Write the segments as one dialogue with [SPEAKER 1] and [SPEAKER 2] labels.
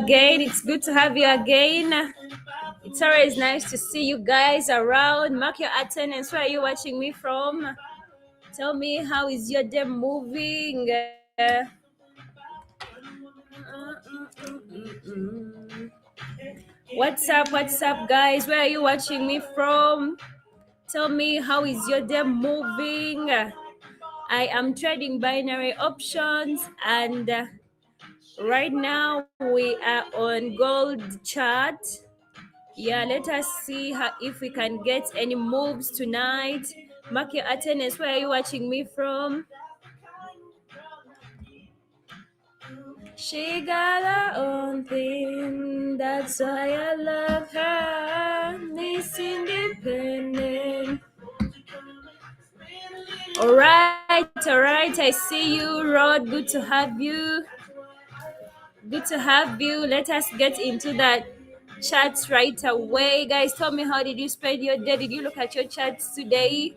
[SPEAKER 1] again. It's good to have you again. It's always nice to see you guys around. Mark your attendance. Where are you watching me from? Tell me, how is your day moving? What's up, guys? Where are you watching me from? Tell me, how is your day moving? I am trading binary options, and right now we are on gold chart. Yeah, let us see if we can get any moves tonight. Mark your attendance. Where are you watching me from? She got her own thing, that's why I love her. Miss Independent. All right. I see you, Rod. Good to have you. Let us get into that chats right away. Guys, tell me, how did you spend your day? Did you look at your chats today?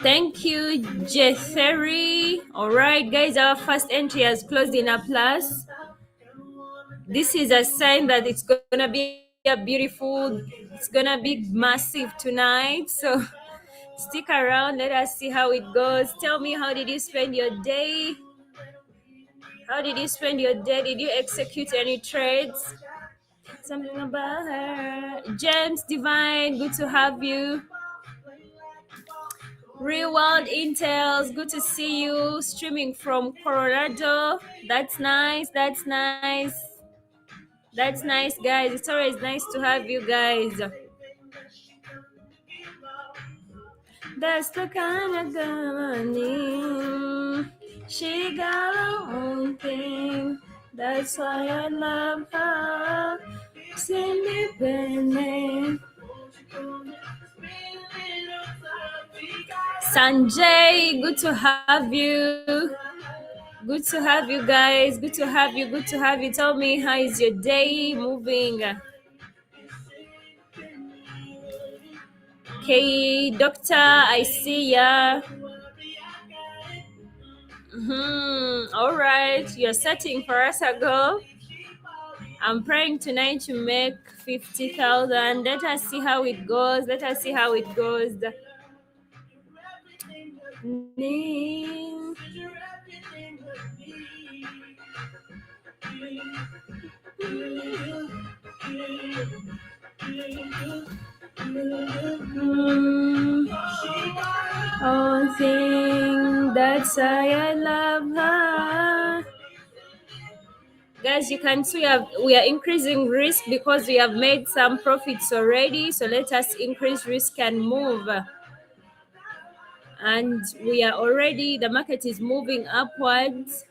[SPEAKER 1] Thank you, Jeffrey. All right, guys, our first entry has closed in a plus. This is a sign that it's gonna be it's gonna be massive tonight. So stick around. Let us see how it goes. Tell me, how did you spend your day? Did you execute any trades? Something about her. James Divine, good to have you. Real World Intels, good to see you. Streaming from Colorado. That's nice, guys. It's always nice to have you guys. That's the kind of girl I need. She got her own thing. That's why I love her. She's independent. Sanjay, good to have you. Good to have you guys. Good to have you. Tell me, how is your day moving? Okay, doctor, I see ya. All right, you're setting for us a goal. I'm praying tonight to make 50,000. Let us see how it goes. Oh, thing, that's why I love her. Guys, you can see we are increasing risk because we have made some profits already. So let us increase risk and move. And we are already, the market is moving upwards.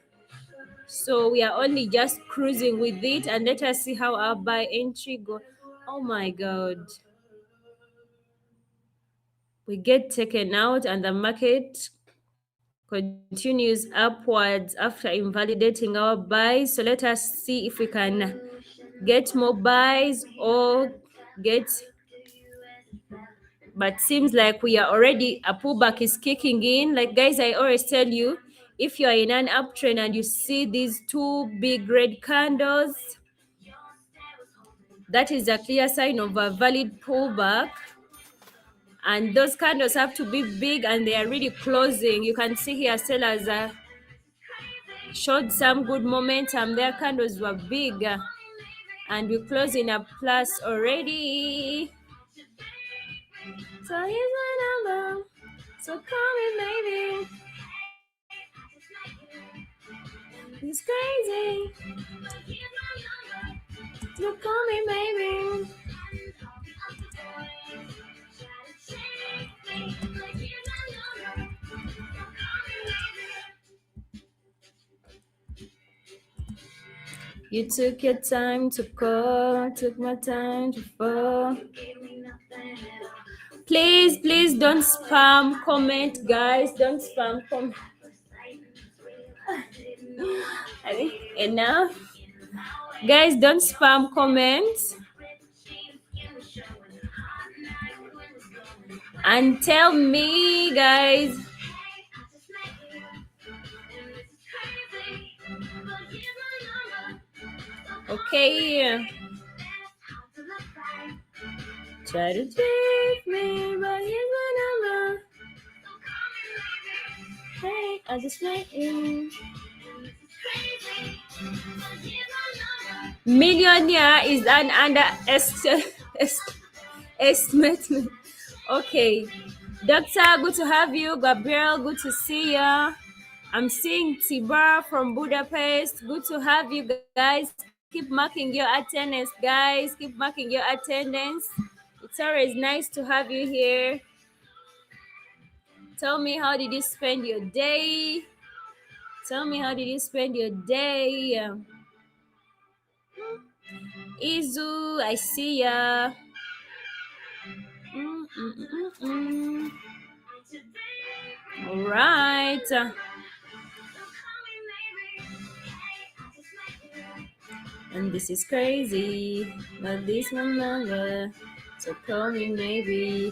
[SPEAKER 1] So we are only just cruising with it, and let us see how our buy entry go. Oh my God. We get taken out and the market continues upwards after invalidating our buys. So let us see if we can get more buys or get, but seems like we are already, a pullback is kicking in. Like, guys, I always tell you, if you are in an uptrend and you see these two big red candles, that is a clear sign of a valid pullback. And those candles have to be big and they are really closing. You can see here sellers showed some good momentum. Their candles were big and we close in a plus already. So here's my number, so call me maybe. It's crazy. So call me maybe. You took your time to call, took my time to fall. Please don't spam comment, guys. Don't spam comment. I think enough. Guys, don't spam comments. And tell me, guys, Okay. Try to take me, but here's my number. Hey, I just met you. Millionaire is an estimate. Okay. Doctor, good to have you. Gabriel, good to see ya. I'm seeing Tibar from Budapest. Good to have you guys. Keep marking your attendance, guys. Keep marking your attendance. It's always nice to have you here. Tell me, how did you spend your day? Tell me, how did you spend your day? Izu, I see ya. All right. And this is crazy, but this one longer. So call me maybe.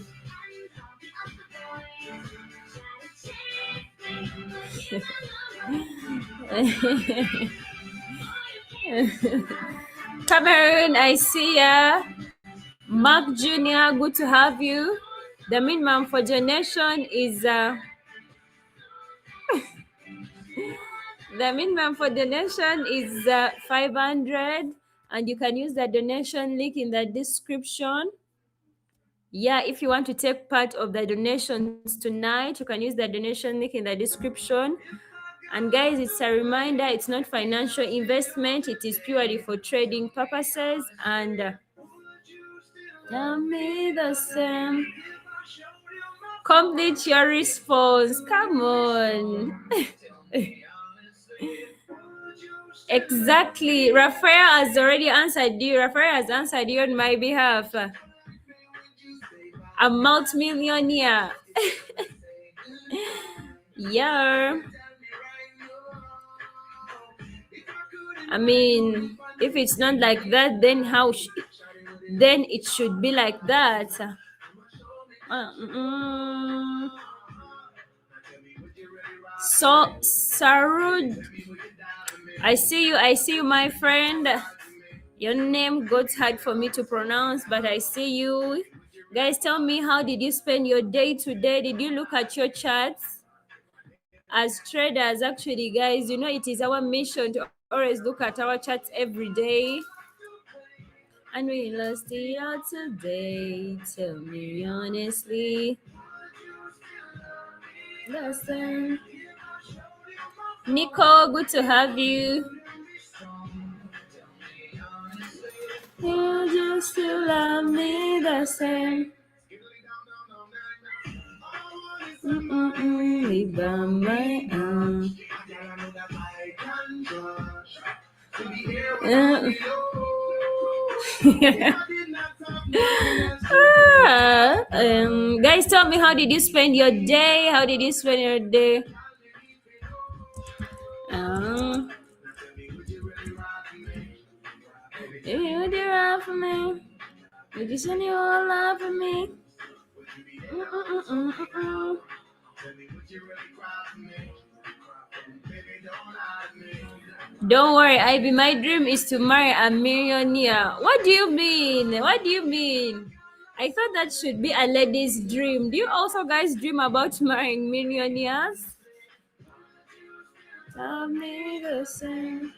[SPEAKER 1] Cameroon, I see ya. Mark Jr., good to have you. The minimum for donation is the minimum for donation is 500, and you can use the donation link in the description. Yeah, if you want to take part of the donations tonight, you can use the donation link in the description. And guys, it's a reminder, it's not financial investment, it is purely for trading purposes. And tell me the same. Complete your response. Come on. Exactly. Raphael has already answered you. Raphael has answered you on my behalf. A multi-millionaire. Yeah. I mean, if it's not like that, then then it should be like that. So Sarud, I see you, my friend. Your name got hard for me to pronounce, but I see you. Guys, tell me, how did you spend your day today? Did you look at your charts? As traders, actually, guys, you know, it is our mission to always look at our charts every day. And we lost it all today. Tell me honestly. Listen. Nico, good to have you. You just still love me the same. Live by my own. Guys, tell me, how did you spend your day? How did you spend your day? Would you ride for me? Would you send your whole life for me? Don't worry, Ivy. My dream is to marry a millionaire. What do you mean? What do you mean? I thought that should be a lady's dream. Do you also guys dream about marrying millionaires? Tell me the same.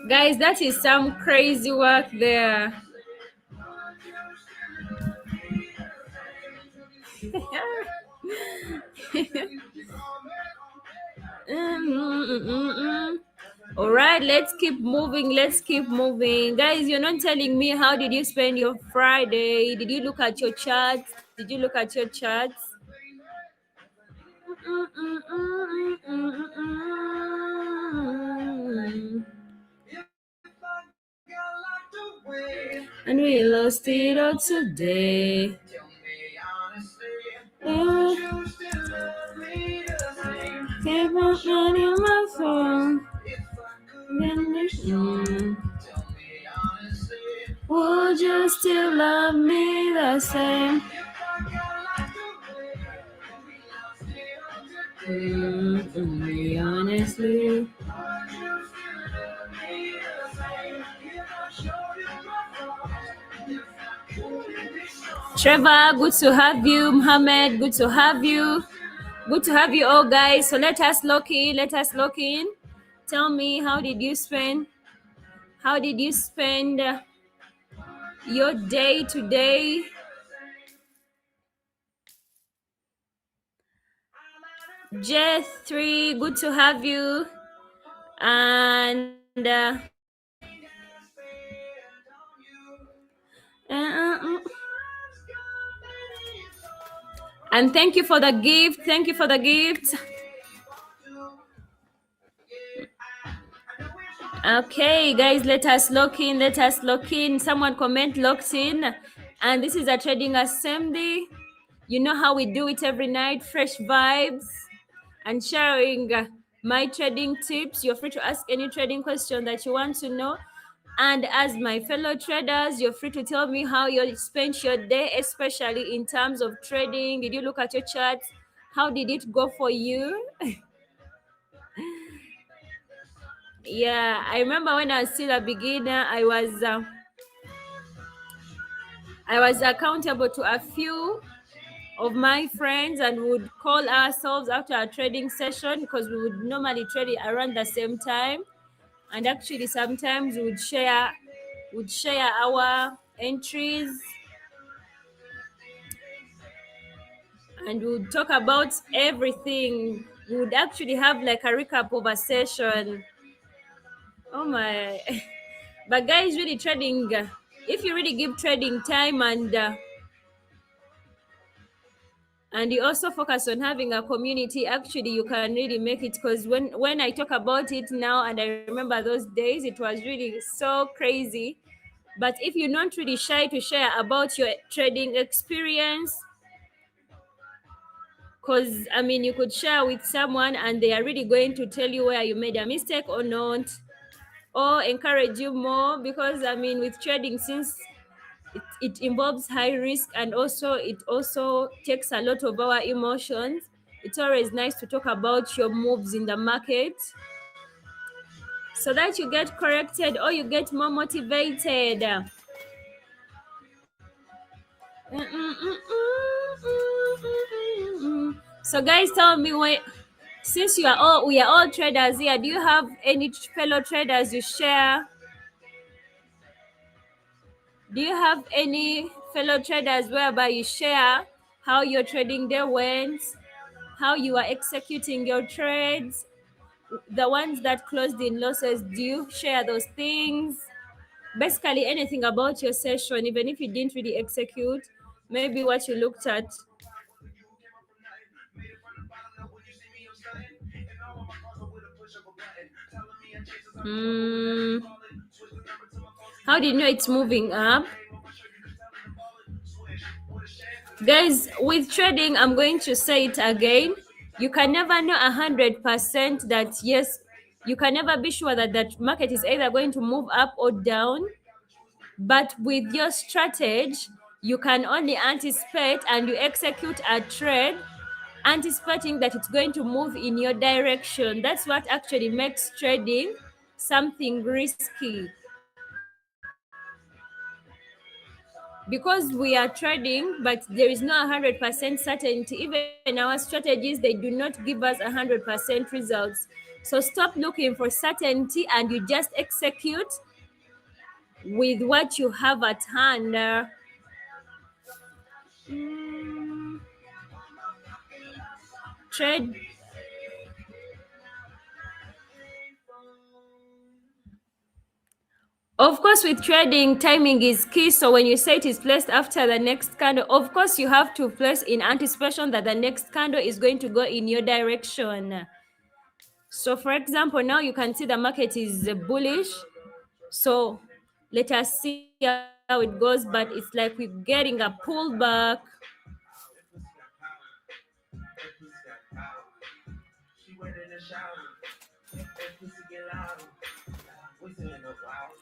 [SPEAKER 1] Guys, that is some crazy work there. All right, let's keep moving. Guys, you're not telling me, how did you spend your Friday? Did you look at your charts? And we lost it all today. Keep on my phone. Would you still love me the same? Honestly. Trevor, good to have you. Mohammed, good to have you. Good to have you all, guys. So let us lock in. Let us lock in. Tell me, How did you spend your day today? J3, good to have you. And uh, and thank you for the gift. Thank you for the gift. Okay, guys, let us lock in. Let us lock in. Someone comment locked in. And this is a trading assembly. You know how we do it every night, fresh vibes and sharing my trading tips. You're free to ask any trading question that you want to know. And as my fellow traders, you're free to tell me how you spent your day, especially in terms of trading. Did you look at your charts? How did it go for you? Yeah, I remember when I was still a beginner, I was accountable to a few of my friends and would call ourselves after a trading session because we would normally trade it around the same time, and actually sometimes we would share our entries and we would talk about everything. We would actually have like a recap of a session. Oh my. But guys, really trading, if you really give trading time and you also focus on having a community, actually you can really make it. Because when I talk about it now and I remember those days, it was really so crazy. But if you're not really shy to share about your trading experience, because I mean you could share with someone and they are really going to tell you where you made a mistake or not, or encourage you more. Because I mean with trading, since it involves high risk and also it also takes a lot of our emotions, it's always nice to talk about your moves in the market so that you get corrected or you get more motivated. So guys, tell me, since we are all traders here, do you have any fellow traders you share? Do you have any fellow traders whereby you share how your trading day went, how you are executing your trades, the ones that closed in losses? Do you share those things? Basically, anything about your session, even if you didn't really execute, maybe what you looked at. Hmm. How do you know it's moving up? Guys, with trading, I'm going to say it again. You can never know 100% that yes, you can never be sure that that market is either going to move up or down. But with your strategy, you can only anticipate and you execute a trade anticipating that it's going to move in your direction. That's what actually makes trading something risky. Because we are trading, but there is no 100% certainty. Even our strategies, they do not give us 100% results. So stop looking for certainty and you just execute with what you have at hand. Trade. Of course, with trading, timing is key. So when you say it is placed after the next candle, of course, you have to place in anticipation that the next candle is going to go in your direction. So, for example, now you can see the market is bullish. So let us see how it goes. But it's like we're getting a pullback.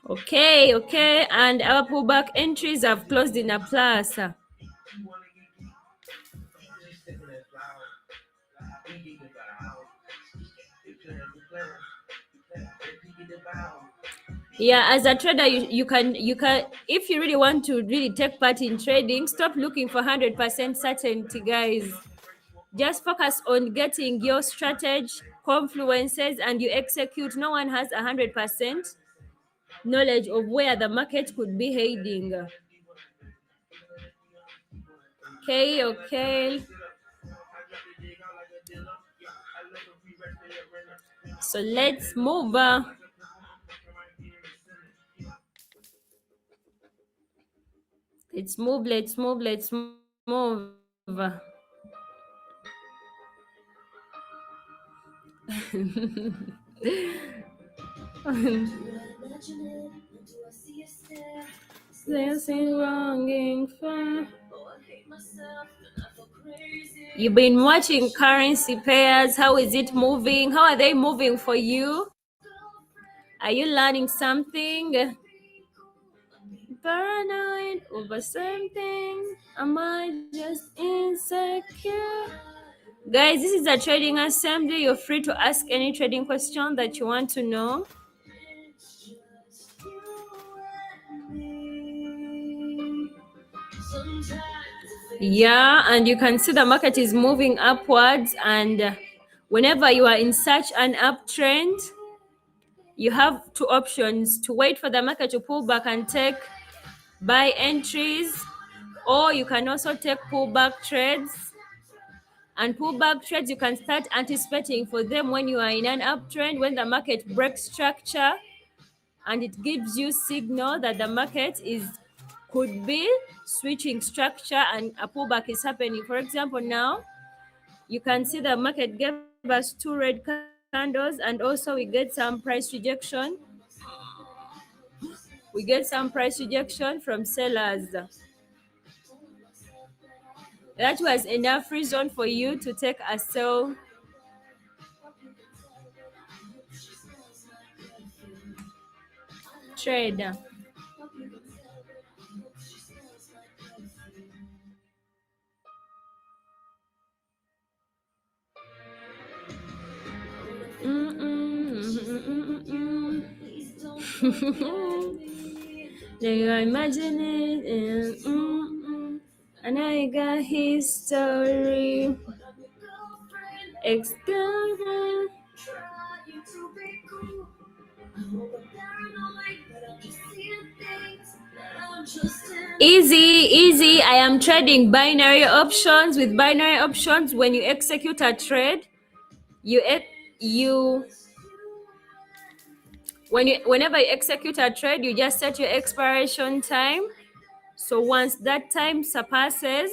[SPEAKER 1] Okay, and our pullback entries have closed in a plus. Yeah, as a trader, you can if you really want to really take part in trading, stop looking for 100% certainty, guys. Just focus on getting your strategy, confluences, and you execute. No one has 100% knowledge of where the market could be heading. Okay, okay. So let's move. Let's move. Let's move. Let's move. There's a longing for. You've been watching currency pairs. How is it moving? How are they moving for you? Are you learning something? Paranoid over something? Am I just insecure? Guys, this is a trading assembly. You're free to ask any trading question that you want to know. Yeah, and you can see the market is moving upwards, and whenever you are in such an uptrend, you have two options: to wait for the market to pull back and take buy entries, or you can also take pullback trades. And pullback trades, you can start anticipating for them when you are in an uptrend, when the market breaks structure and it gives you signal that the market is could be switching structure and a pullback is happening. For example, now you can see the market gave us two red candles, and also we get some price rejection. We get some price rejection from sellers. That was enough reason for you to take a sell trade. Do you imagine it? And I got history. External. Easy, easy. I am trading binary options. With binary options, when you execute a trade, you whenever you execute a trade, you just set your expiration time. So once that time surpasses,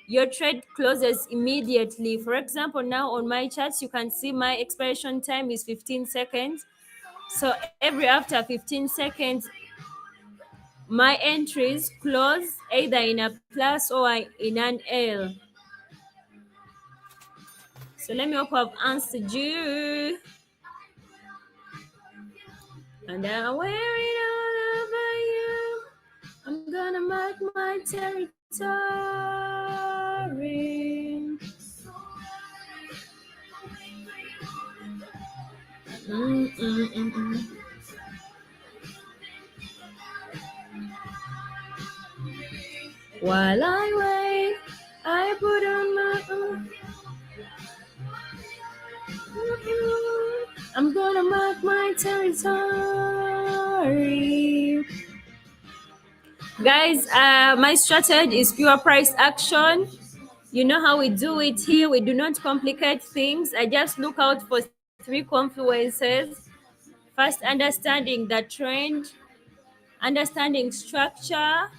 [SPEAKER 1] your trade closes immediately. For example, now on my charts, you can see my expiration time is 15 seconds. So every after 15 seconds, my entries close either in a plus or in an L. So let me hope I've answered you. And I'm wearing all over you. I'm gonna mark my territory. Mm-mm-mm-mm. While I wait, I put on my own. I'm gonna mark my territory. Guys, my strategy is pure price action. You know how we do it here. We do not complicate things. I just look out for three confluences. First, understanding the trend, understanding structure,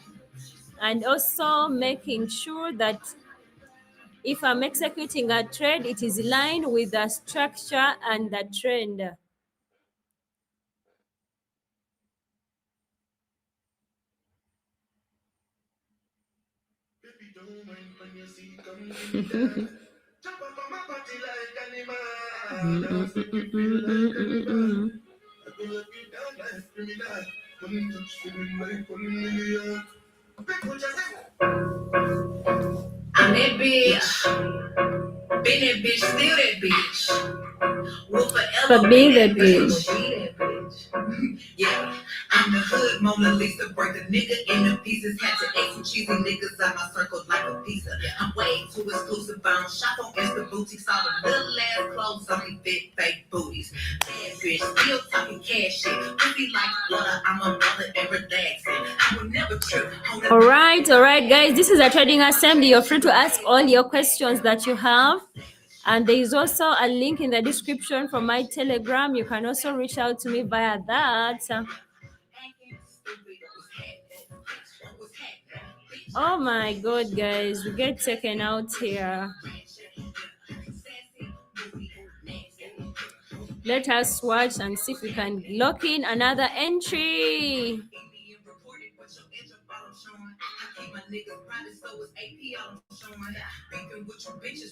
[SPEAKER 1] and also making sure that if I'm executing a trade, it is aligned with the structure and the trend. I'm that bitch. Been that bitch, still that bitch. Will forever be that bitch. Yeah, I'm
[SPEAKER 2] I'm the hood Mona Lisa, break a nigga into pieces. Had to eat some cheesy niggas out my circle like a pizza. I'm way too exclusive. I don't shop on Insta boutiques. All the little ass clothes on me fit fake booties. Bad bitch, still talking cash shit. Pussy like water, I'm a mother and relaxing. I would never trip.
[SPEAKER 1] All right, guys. This is a trading assembly. You're free to ask all your questions that you have. And there is also a link in the description for my Telegram. You can also reach out to me via that. Oh my god, guys, we get taken out here. Let us watch and see if we can lock in another entry.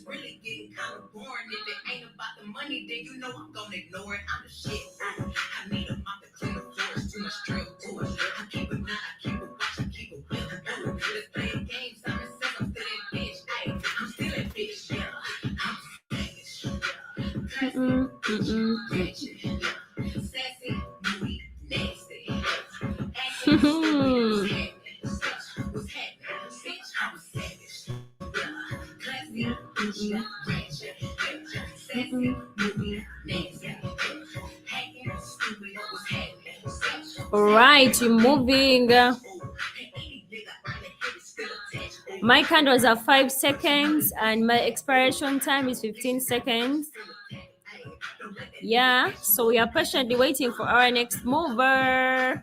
[SPEAKER 1] Really getting kind of boring. If it ain't about the money, then you know I'm gonna ignore it. I'm the shit. I need a mop to clean the floors. Too much drill to it. I keep a knot, I keep a watch, I keep a whip. Let's play games. I'm still that bitch. Ay, I'm still that bitch. Yeah, I'm savage. Sassy, moody, nasty. What's happening? Bitch, I'm savage. All right, you're moving. My candles are 5 seconds and my expiration time is 15 seconds. Yeah, so we are patiently waiting for our next mover.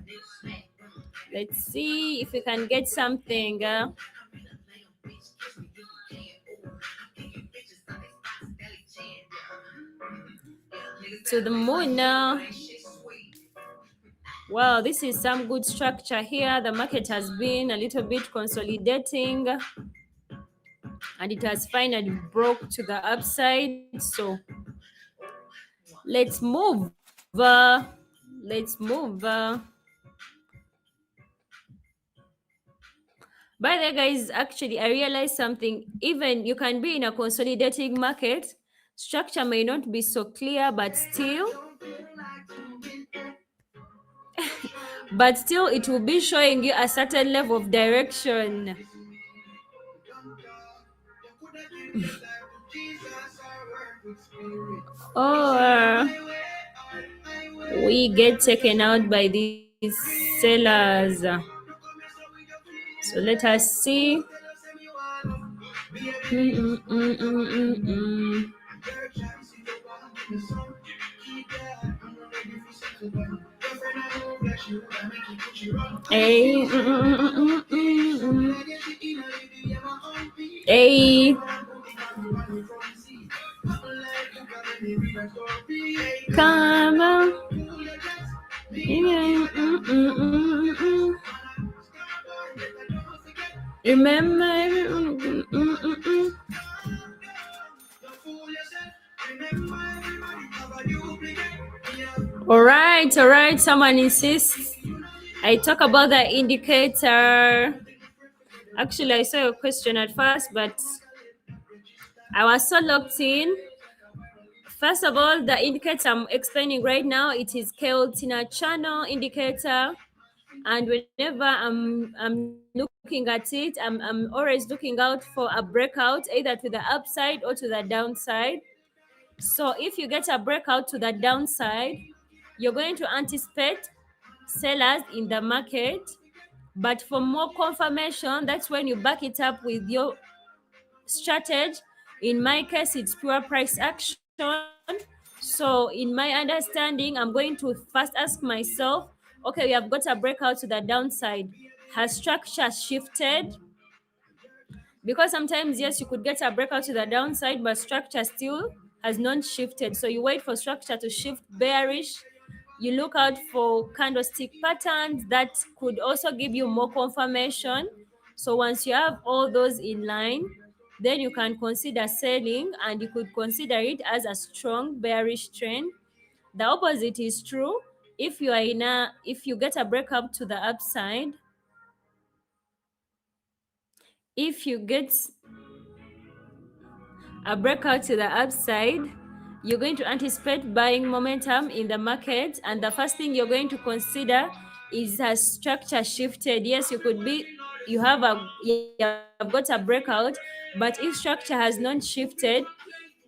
[SPEAKER 1] Let's see if we can get something. To the moon now. Well, this is some good structure here. The market has been a little bit consolidating and it has finally broke to the upside. So let's move. Let's move. By the way, guys, actually, I realized something. Even you can be in a consolidating market, structure may not be so clear, but still, it will be showing you a certain level of direction. Or we get taken out by these sellers. So let us see. Hey. Hey. Come on. Remember. All right. Someone insists I talk about the indicator. Actually, I saw your question at first, but I was so locked in. First of all, the indicator I'm explaining right now, it is Keltina channel indicator. And whenever I'm looking at it, I'm always looking out for a breakout, either to the upside or to the downside. So if you get a breakout to the downside, you're going to anticipate sellers in the market. But for more confirmation, that's when you back it up with your strategy. In my case, it's pure price action. So in my understanding, I'm going to first ask myself, okay, we have got a breakout to the downside. Has structure shifted? Because sometimes, yes, you could get a breakout to the downside, but structure still has not shifted. So you wait for structure to shift bearish. You look out for candlestick patterns that could also give you more confirmation. So once you have all those in line, then you can consider selling and you could consider it as a strong bearish trend. The opposite is true. If you get a breakup to the upside, if you get a breakout to the upside, you're going to anticipate buying momentum in the market, and the first thing you're going to consider Is has structure shifted? Yes, you have got a breakout, but if structure has not shifted,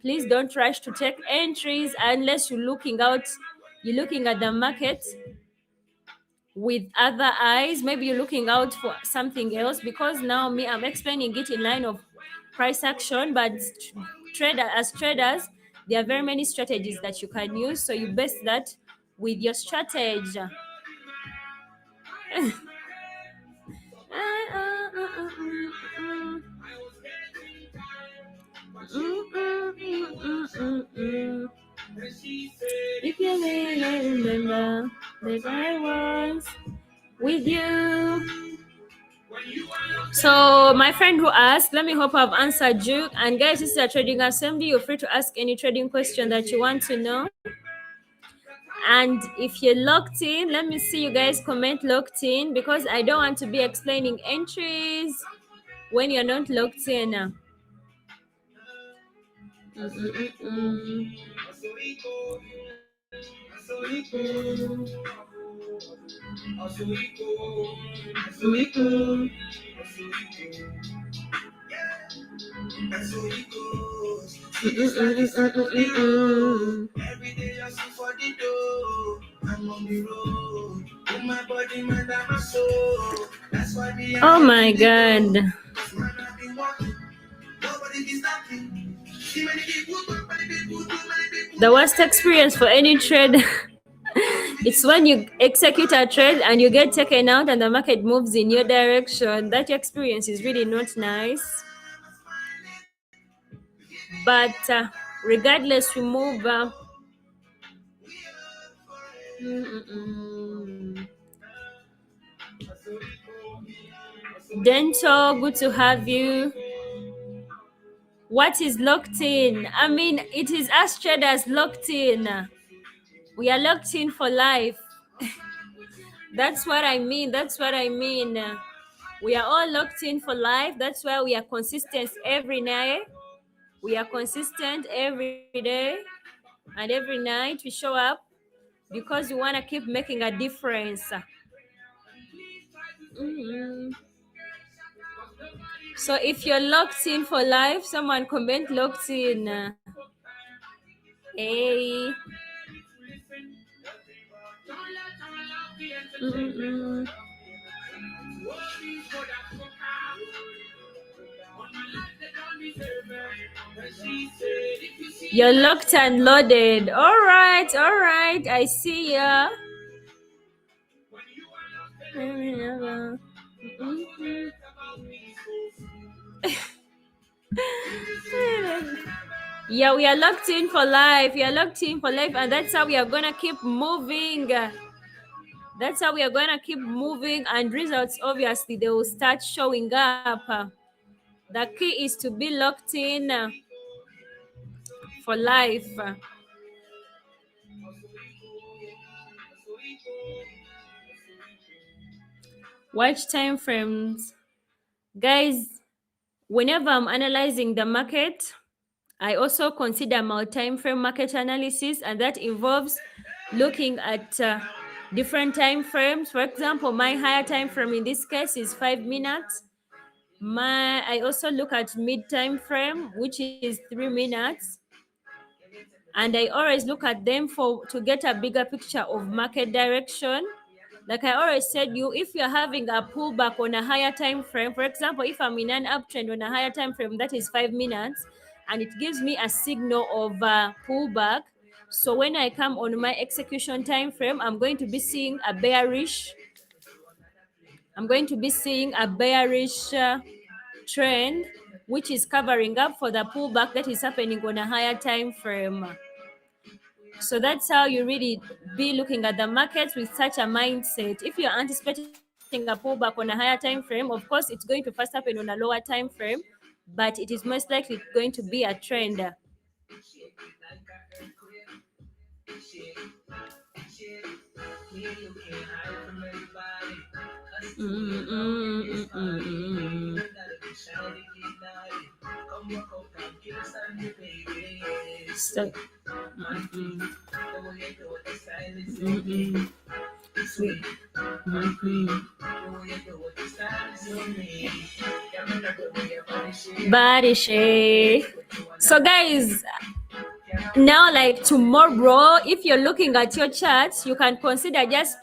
[SPEAKER 1] please don't rush to take entries unless you're looking at the market with other eyes. Maybe you're looking out for something else, because now me, I'm explaining it in line of price action, but traders, there are very many strategies that you can use, so you base that with your strategy. If you may remember that I was with you. So my friend who asked, let me hope I've answered you. And guys, this is a trading assembly. You're free to ask any trading question that you want to know. And if you're locked in, let me see you guys comment locked in, because I don't want to be explaining entries when you're not locked in. Mm-mm-mm. Mm-mm. Mm-mm-mm-mm-mm-mm. Every day I see for the door. I'm on the road. In my body, mind, and my soul. That's why me. Oh my God. The worst experience for any trade it's when you execute a trade and you get taken out and the market moves in your direction. That experience is really not nice. But regardless, we move. Mm-mm-mm. Dental, good to have you. What is locked in? I mean, it is us traders locked in. We are locked in for life. That's what I mean. That's what I mean. We are all locked in for life. That's why we are consistent every night. We are consistent every day and every night we show up because we want to keep making a difference. Mhm. So if you're locked in for life, someone comment locked in. Hey. Mm-mm. You're locked and loaded. All right, all right. I see ya. Mhm. Yeah, we are locked in for life. We are locked in for life, and that's how we are gonna keep moving. That's how we are gonna keep moving, and results obviously they will start showing up. The key is to be locked in for life. Watch time frames, guys. Whenever I'm analyzing the market, I also consider multi-time frame market analysis, and that involves looking at different time frames. For example, my higher time frame in this case is 5 minutes. I also look at mid time frame, which is 3 minutes, and I always look at them for to get a bigger picture of market direction. Like I always said, if you're having a pullback on a higher time frame, for example, if I'm in an uptrend on a higher time frame that is 5 minutes, and it gives me a signal of pullback. So when I come on my execution time frame, I'm going to be seeing a bearish trend, which is covering up for the pullback that is happening on a higher time frame. So that's how you really be looking at the markets with such a mindset. If you're anticipating a pullback on a higher time frame, of course it's going to first happen on a lower time frame, but it is most likely going to be a trend. So, mm-mm. Body shape. So, guys, now like tomorrow, if you're looking at your charts, you can consider just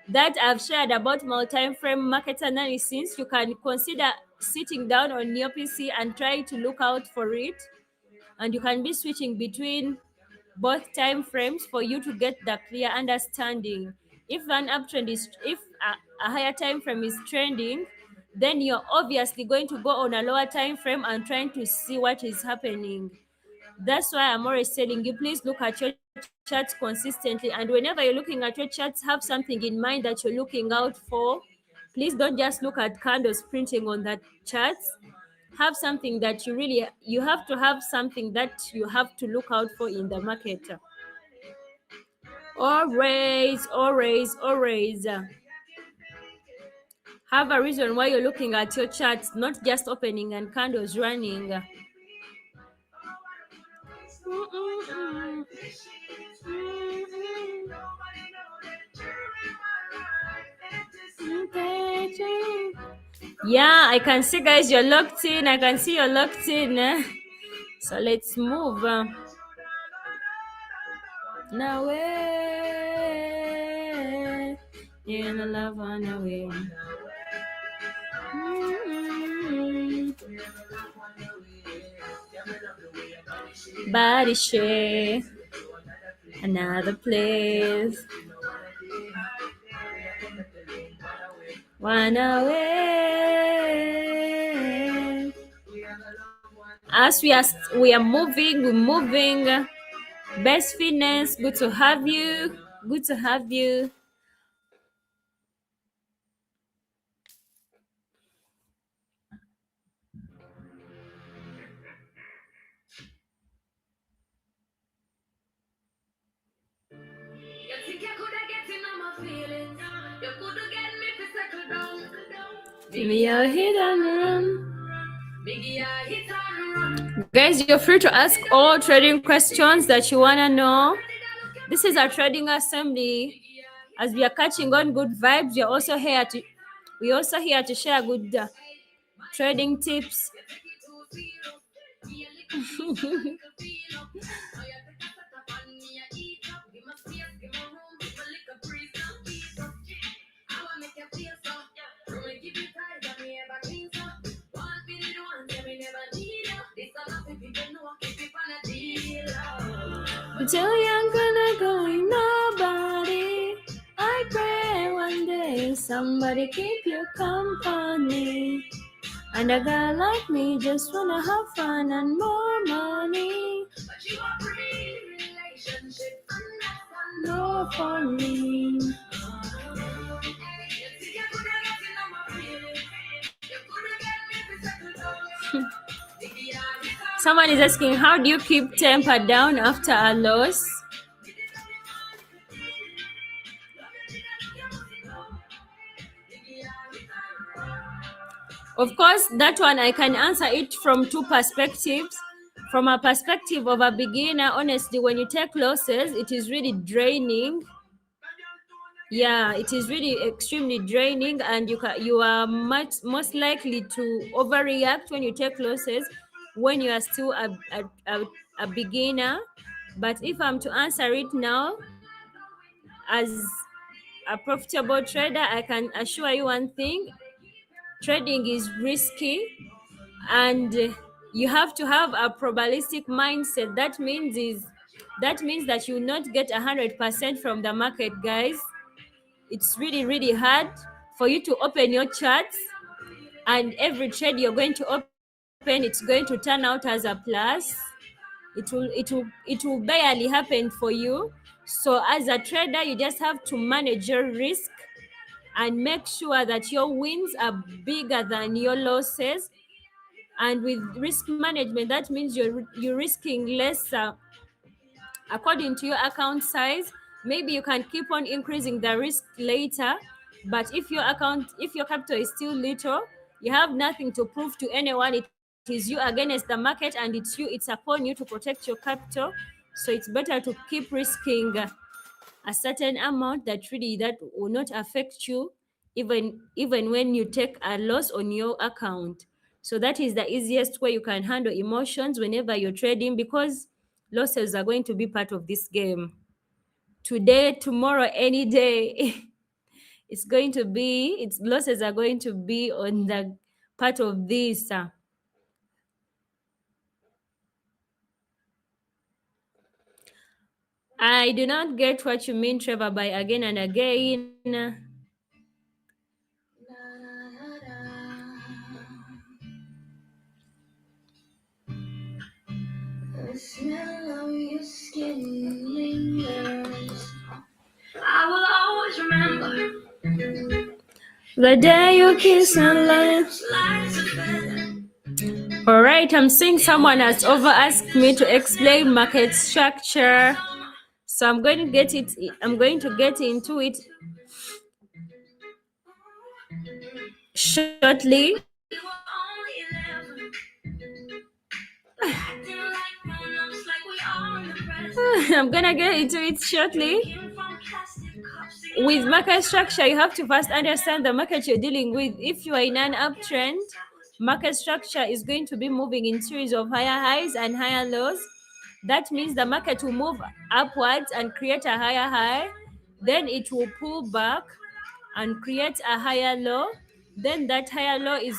[SPEAKER 1] that I've shared about multi-frame market analysis. You can consider sitting down on your PC and try to look out for it, and you can be switching between both time frames for you to get the clear understanding. If an uptrend is, if a higher time frame is trending, then you're obviously going to go on a lower time frame and trying to see what is happening. That's why I'm always telling you, please look at your charts consistently. And whenever you're looking at your charts, have something in mind that you're looking out for. Please don't just look at candles printing on that charts. Have something that you have to have something that you have to look out for in the market. Always, always, always. Have a reason why you're looking at your charts, not just opening and candles running. Yeah, I can see, guys, you're locked in. I can see you're locked in. So let's move. Now, in the love on away. Body shape, another place. One away. As we are moving, we're moving. Best Fitness, good to have you. Good to have you. Give me a hit and run. Guys, you're free to ask all trading questions that you want to know. This is our trading assembly. As we are catching on good vibes, we're also here to share good trading tips. Too young, gonna going nobody. I pray one day somebody keep you company. And a guy like me just wanna have fun and more money. But you are free relationship, no for me. Someone is asking, how do you keep temper down after a loss? Of course, that one I can answer it from two perspectives. From a perspective of a beginner, honestly, when you take losses, it is really draining. Yeah, it is really extremely draining, and you are most likely to overreact when you take losses when you are still a beginner. But if I'm to answer it now, as a profitable trader, I can assure you one thing: trading is risky, and you have to have a probabilistic mindset. That means that you will not get 100% from the market, guys. It's really hard for you to open your charts, and every trade you're going to open, it's going to turn out as a plus. It will barely happen for you. So as a trader, you just have to manage your risk and make sure that your wins are bigger than your losses. And with risk management, that means you're risking less according to your account size. Maybe you can keep on increasing the risk later, but if your capital is still little, you have nothing to prove to anyone. It is you against the market, and it's upon you to protect your capital. So it's better to keep risking a certain amount that really that will not affect you even when you take a loss on your account. So that is the easiest way you can handle emotions whenever you're trading, because losses are going to be part of this game. Today, tomorrow, any day. Its losses are going to be on the part of this. I do not get what you mean, Trevor, by again and again. The smell of your skin lingers. I will always remember the day you kiss my lips. All right, I'm seeing someone has over asked me to explain market structure, so I'm going to get it. I'm going to get into it shortly. I'm gonna get into it shortly. With market structure, you have to first understand the market you're dealing with. If you are in an uptrend, market structure is going to be moving in series of higher highs and higher lows. That means the market will move upwards and create a higher high, then it will pull back and create a higher low. Then that higher low is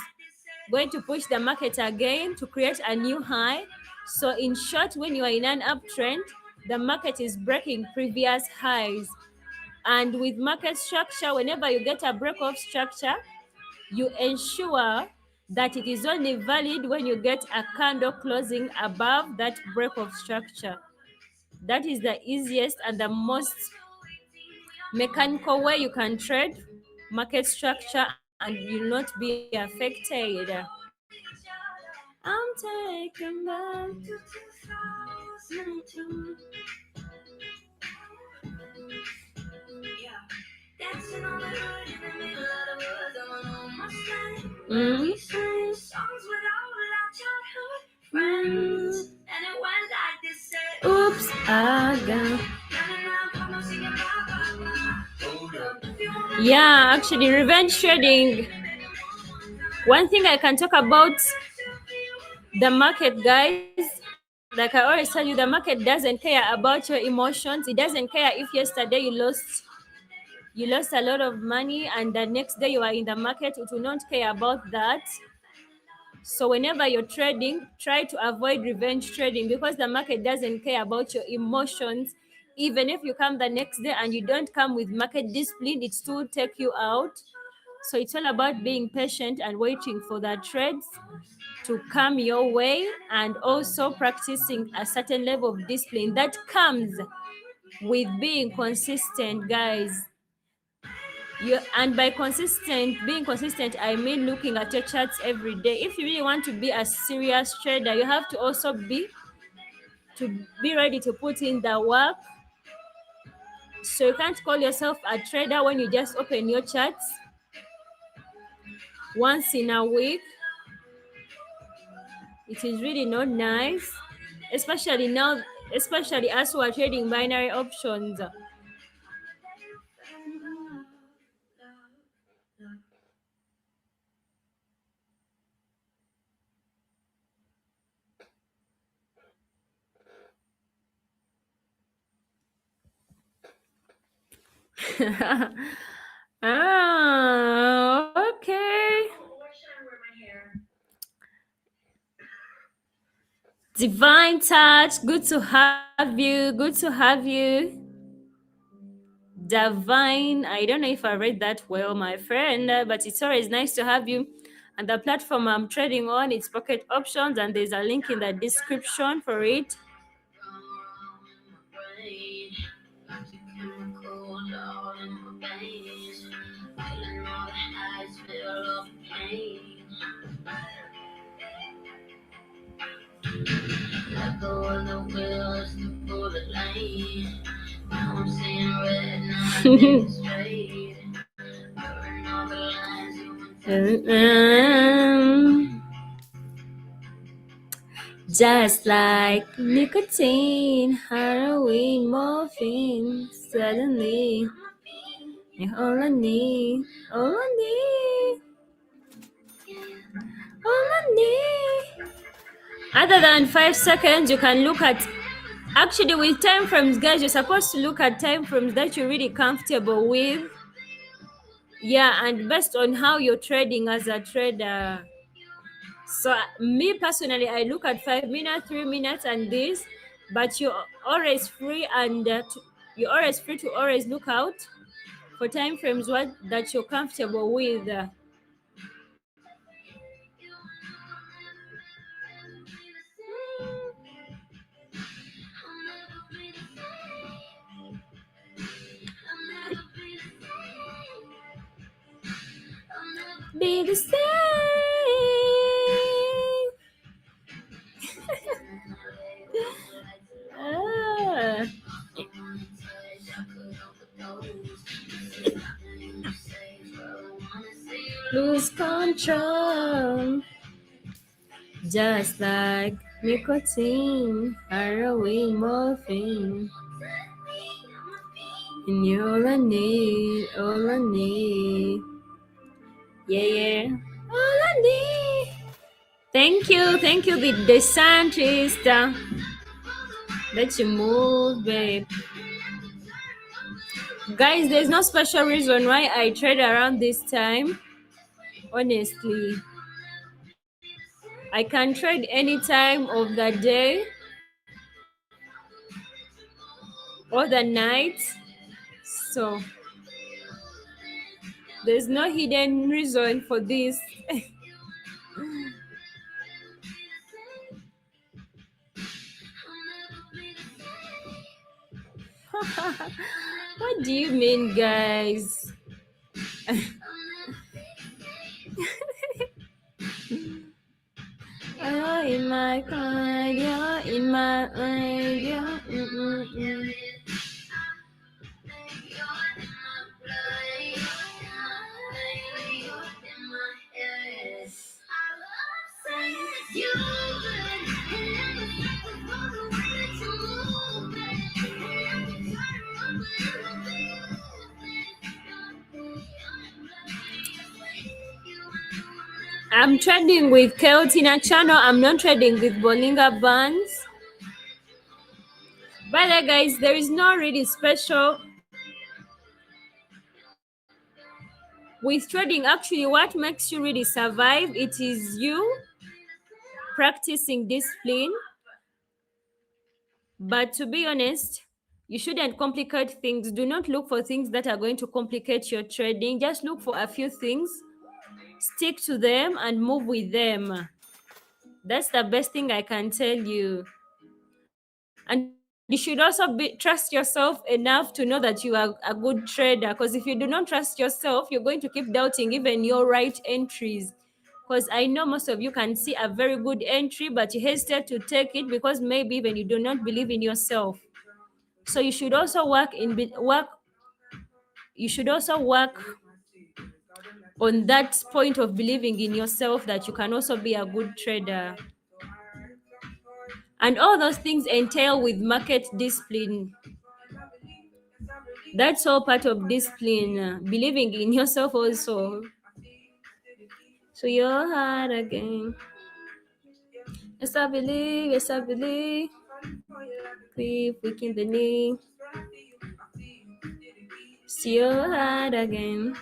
[SPEAKER 1] going to push the market again to create a new high. So in short, when you are in an uptrend, the market is breaking previous highs. And with market structure, whenever you get a break of structure, you ensure that it is only valid when you get a candle closing above that break of structure. That is the easiest and the most mechanical way you can trade market structure and you'll not be affected. I'm taking back to 2002. Dancing on the hood in the middle of the woods, I'm on my side. We sang songs with all our childhood friends, and it went like this: said, oops, I got. Yeah, actually, revenge trading. One thing I can talk about the market, guys, like I always tell you, the market doesn't care about your emotions. It doesn't care if yesterday you lost a lot of money and the next day you are in the market. It will not care about that. So whenever you're trading, try to avoid revenge trading, because the market doesn't care about your emotions. Even if you come the next day and you don't come with market discipline, it still take you out. So it's all about being patient and waiting for the trades to come your way, and also practicing a certain level of discipline that comes with being consistent, guys. And by being consistent, I mean looking at your charts every day. If you really want to be a serious trader, you have to also be ready to put in the work. So you can't call yourself a trader when you just open your charts once in a week. It is really not nice, especially now, especially as we are trading binary options. Okay. Divine Touch, good to have you. Good to have you. Divine, I don't know if I read that well, my friend, but it's always nice to have you. And the platform I'm trading on, it's Pocket Options, and there's a link in the description for it. Let go of the wheels to pull the lane. Now I'm seeing red, now I think it's straight. Burn all the lines you just like nicotine, heroin, morphine, suddenly. Yeah, all I need, all I need, all I need. Other than 5 seconds, you can look at. Actually, with time frames, guys, you're supposed to look at time frames that you're really comfortable with. Yeah, and based on how you're trading as a trader. So me personally, I look at 5 minutes, 3 minutes, and this. But you're always free, and you're always free to always look out for time frames what that you're comfortable with. Be the same. Ah, lose control. Just like nicotine, heroin, morphine. And you all I need, all I need. Yeah, yeah. All I need. Thank you, the scientist. Let you move, babe. Guys, there's no special reason why I trade around this time. Honestly, I can trade any time of the day or the night. So there's no hidden reason for this. What do you mean, guys? You're in my mind, you're in my mind, you're. I'm trading with Keltina channel. I'm not trading with Bolinga bands. By the way, guys, there is no really special with trading. Actually, what makes you really survive, it is you practicing discipline. But to be honest, you shouldn't complicate things. Do not look for things that are going to complicate your trading. Just look for a few things, stick to them, and move with them. That's the best thing I can tell you. And you should also trust yourself enough to know that you are a good trader. Because if you do not trust yourself, you're going to keep doubting even your right entries. Because I know most of you can see a very good entry, but you hesitate to take it because maybe even you do not believe in yourself. So you should also work. You should also work on that point of believing in yourself that you can also be a good trader. And all those things entail with market discipline. That's all part of discipline, believing in yourself also. So you're hard again. Yes, I believe, yes, I believe. Keep waking the knee. So you're hard again.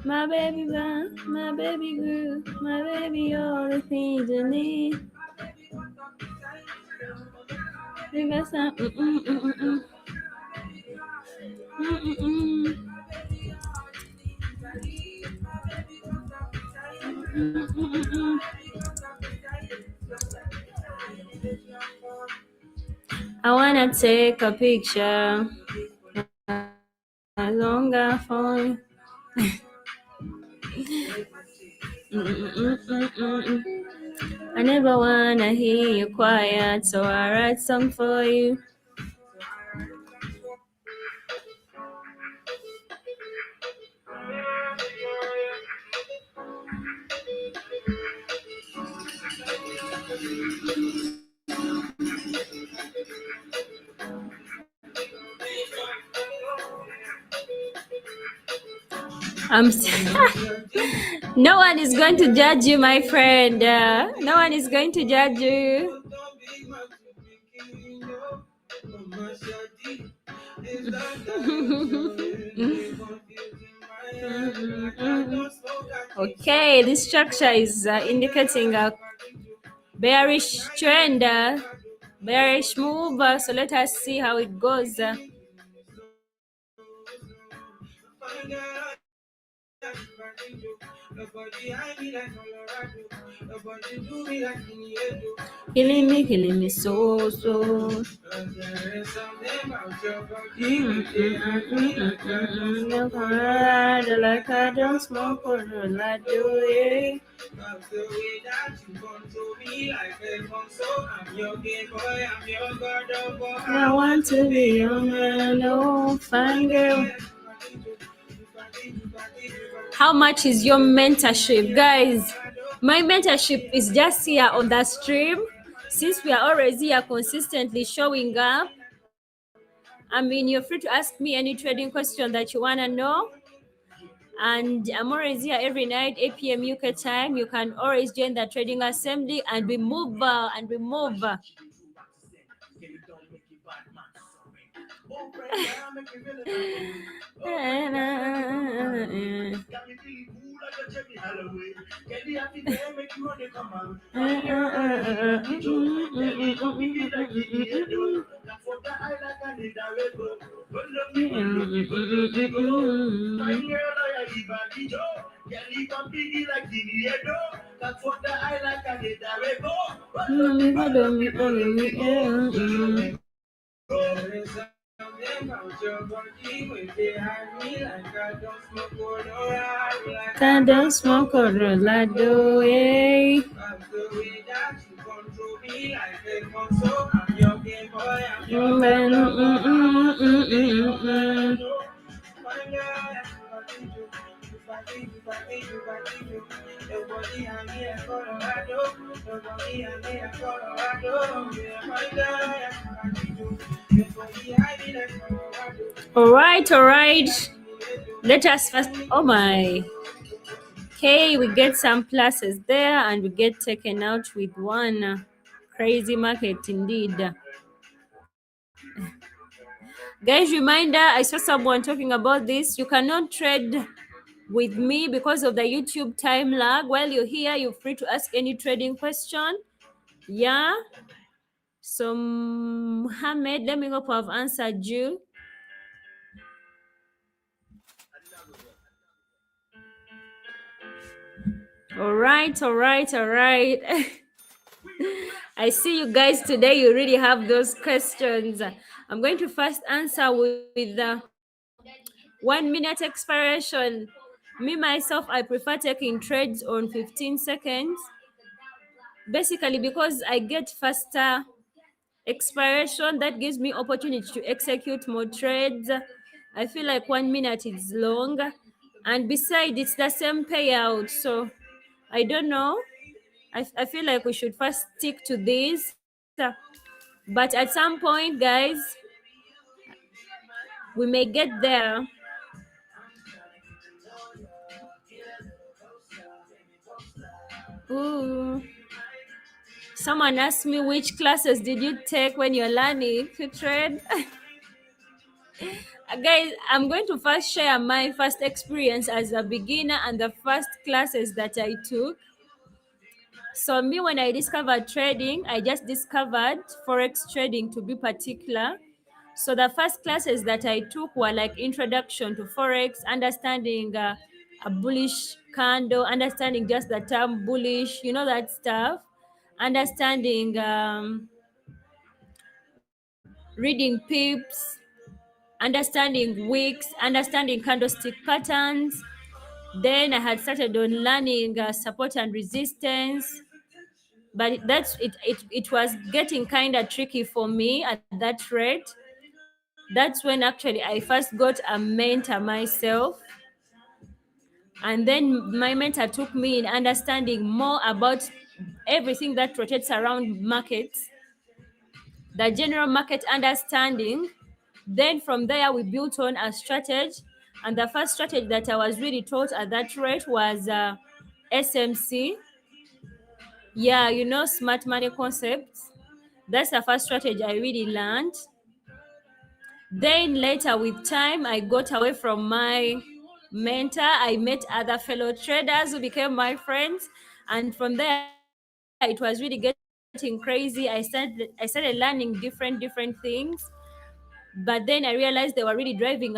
[SPEAKER 1] My baby bun, my baby grew, my baby all the things you need. Because I'm, mm. I wanna take a picture. A longer phone. I never wanna hear you quiet, so I write some for you. I'm no one is going to judge you, my friend. No one is going to judge you. Okay, this structure is indicating a bearish trend, bearish move. So let us see how it goes. Killing me so, so. Like I don't smoke or like do it. That's the way that you control me like a console. I'm your game boy, I'm your god boy. I want to be your man, oh, fine girl. How much is your mentorship, guys? My mentorship is just here on the stream. Since we are always here consistently showing up, I mean, you're free to ask me any trading question that you want to know. And I'm always here every night, 8 p.m. UK time. You can always join the trading assembly and we move and we move. Can don't smoke or like do it. All right. Let us first. Oh my. Okay, we get some pluses there and we get taken out with one. Crazy market indeed. Guys, reminder, I saw someone talking about this. You cannot trade with me because of the YouTube time lag. While you're here, you're free to ask any trading question. Yeah. So, Mohammed, let me hope I've answered you. All right. I see you guys today. You really have those questions. I'm going to first answer with 1 minute expiration. Me, myself, I prefer taking trades on 15 seconds. Basically, because I get faster expiration, that gives me opportunity to execute more trades. I feel like 1 minute is long. And besides, it's the same payout. So, I don't know. I feel like we should first stick to this. But at some point, guys, we may get there. Ooh. Someone asked me which classes did you take when you're learning to trade? Guys, I'm going to first share my first experience as a beginner and the first classes that I took. So me, when I discovered trading, I just discovered forex trading to be particular. So the first classes that I took were like introduction to forex, understanding a bullish candle, understanding just the term bullish, you know, that stuff, understanding reading pips, understanding wicks, understanding candlestick patterns. Then I had started on learning support and resistance, but it was getting kind of tricky for me at that rate. That's when actually I first got a mentor myself, and then my mentor took me in understanding more about everything that rotates around markets, the general market understanding. Then from there we built on a strategy, And the first strategy that I was really taught at that rate was SMC. Yeah, you know, smart money concepts. That's the first strategy I really learned. Then later, with time, I got away from my mentor. I met other fellow traders who became my friends, and from there, it was really getting crazy. I started learning different things, but then I realized they were really driving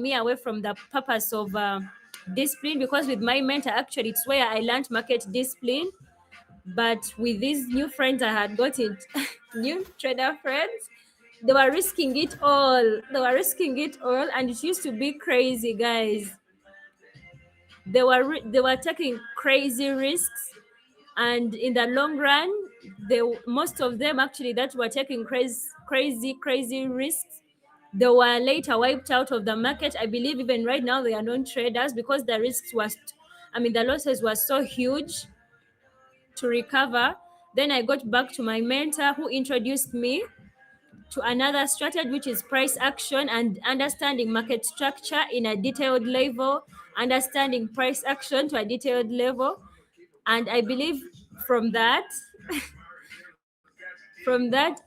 [SPEAKER 1] me away from the purpose of discipline. Because with my mentor, actually, it's where I learned market discipline. But with these new friends I had gotten, new trader friends, they were risking it all. They were risking it all, and it used to be crazy, guys. They were taking crazy risks, and in the long run, most of them actually that were taking crazy risks, they were later wiped out of the market. I believe even right now they are non-traders because the risks was, I mean, the losses were so huge to recover. Then I got back to my mentor who introduced me to another strategy, which is price action and understanding market structure in a detailed level, understanding price action to a detailed level. And I believe from that,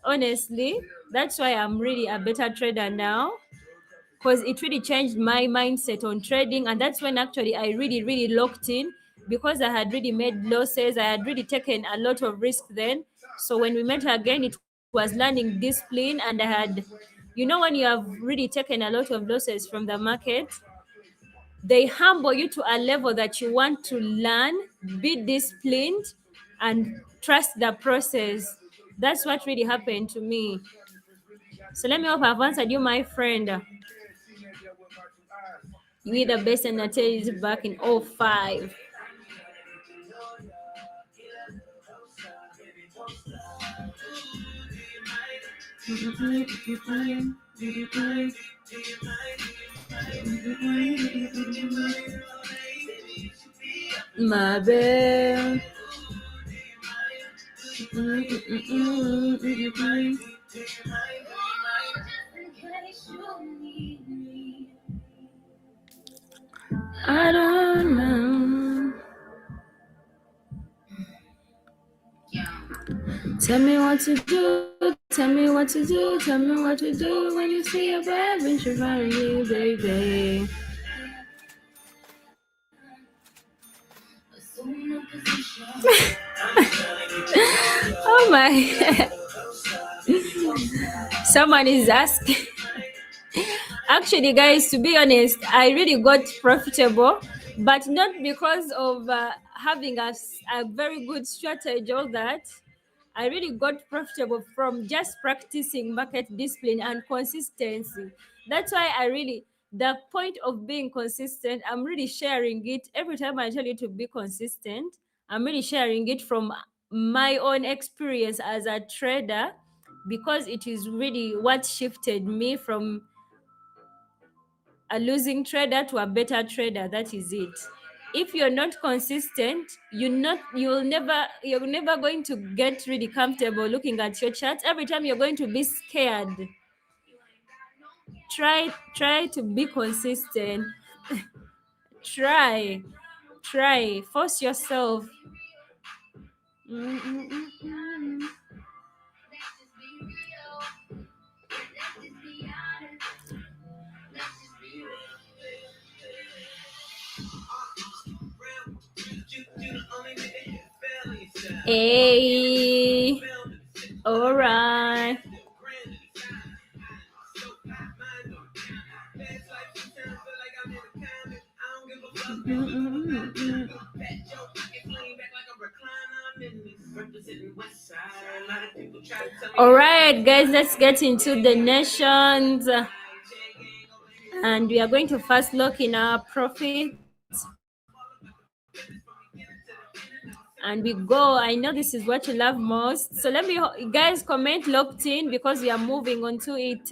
[SPEAKER 1] honestly, that's why I'm really a better trader now, because it really changed my mindset on trading. And that's when actually I really locked in, because I had really made losses. I had really taken a lot of risk then. So when we met again, it was learning discipline. And I had, you know, when you have really taken a lot of losses from the market, they humble you to a level that you want to learn, be disciplined, and trust the process. That's what really happened to me. So let me hope I've answered you, my friend. We the best, and I tell you it's back in '05. My bad. I don't know. Tell me what to do, tell me what to do, tell me what to do when you see a bad bitch in front of you, baby. Oh my. Someone is asking. Actually, guys, to be honest, I really got profitable, but not because of having a very good strategy, all that. I really got profitable from just practicing market discipline and consistency. That's why the point of being consistent, I'm really sharing it. Every time I tell you to be consistent, I'm really sharing it from my own experience as a trader, because it is really what shifted me from a losing trader to a better trader. That is it. If you're not consistent, you're never going to get really comfortable looking at your charts. Every time you're going to be scared. Try to be consistent. try force yourself. Hey, all right. All right, guys, let's get into the nations. And we are going to first look in our profits. And we go. I know this is what you love most. So let me, guys, comment locked in, because we are moving on to it.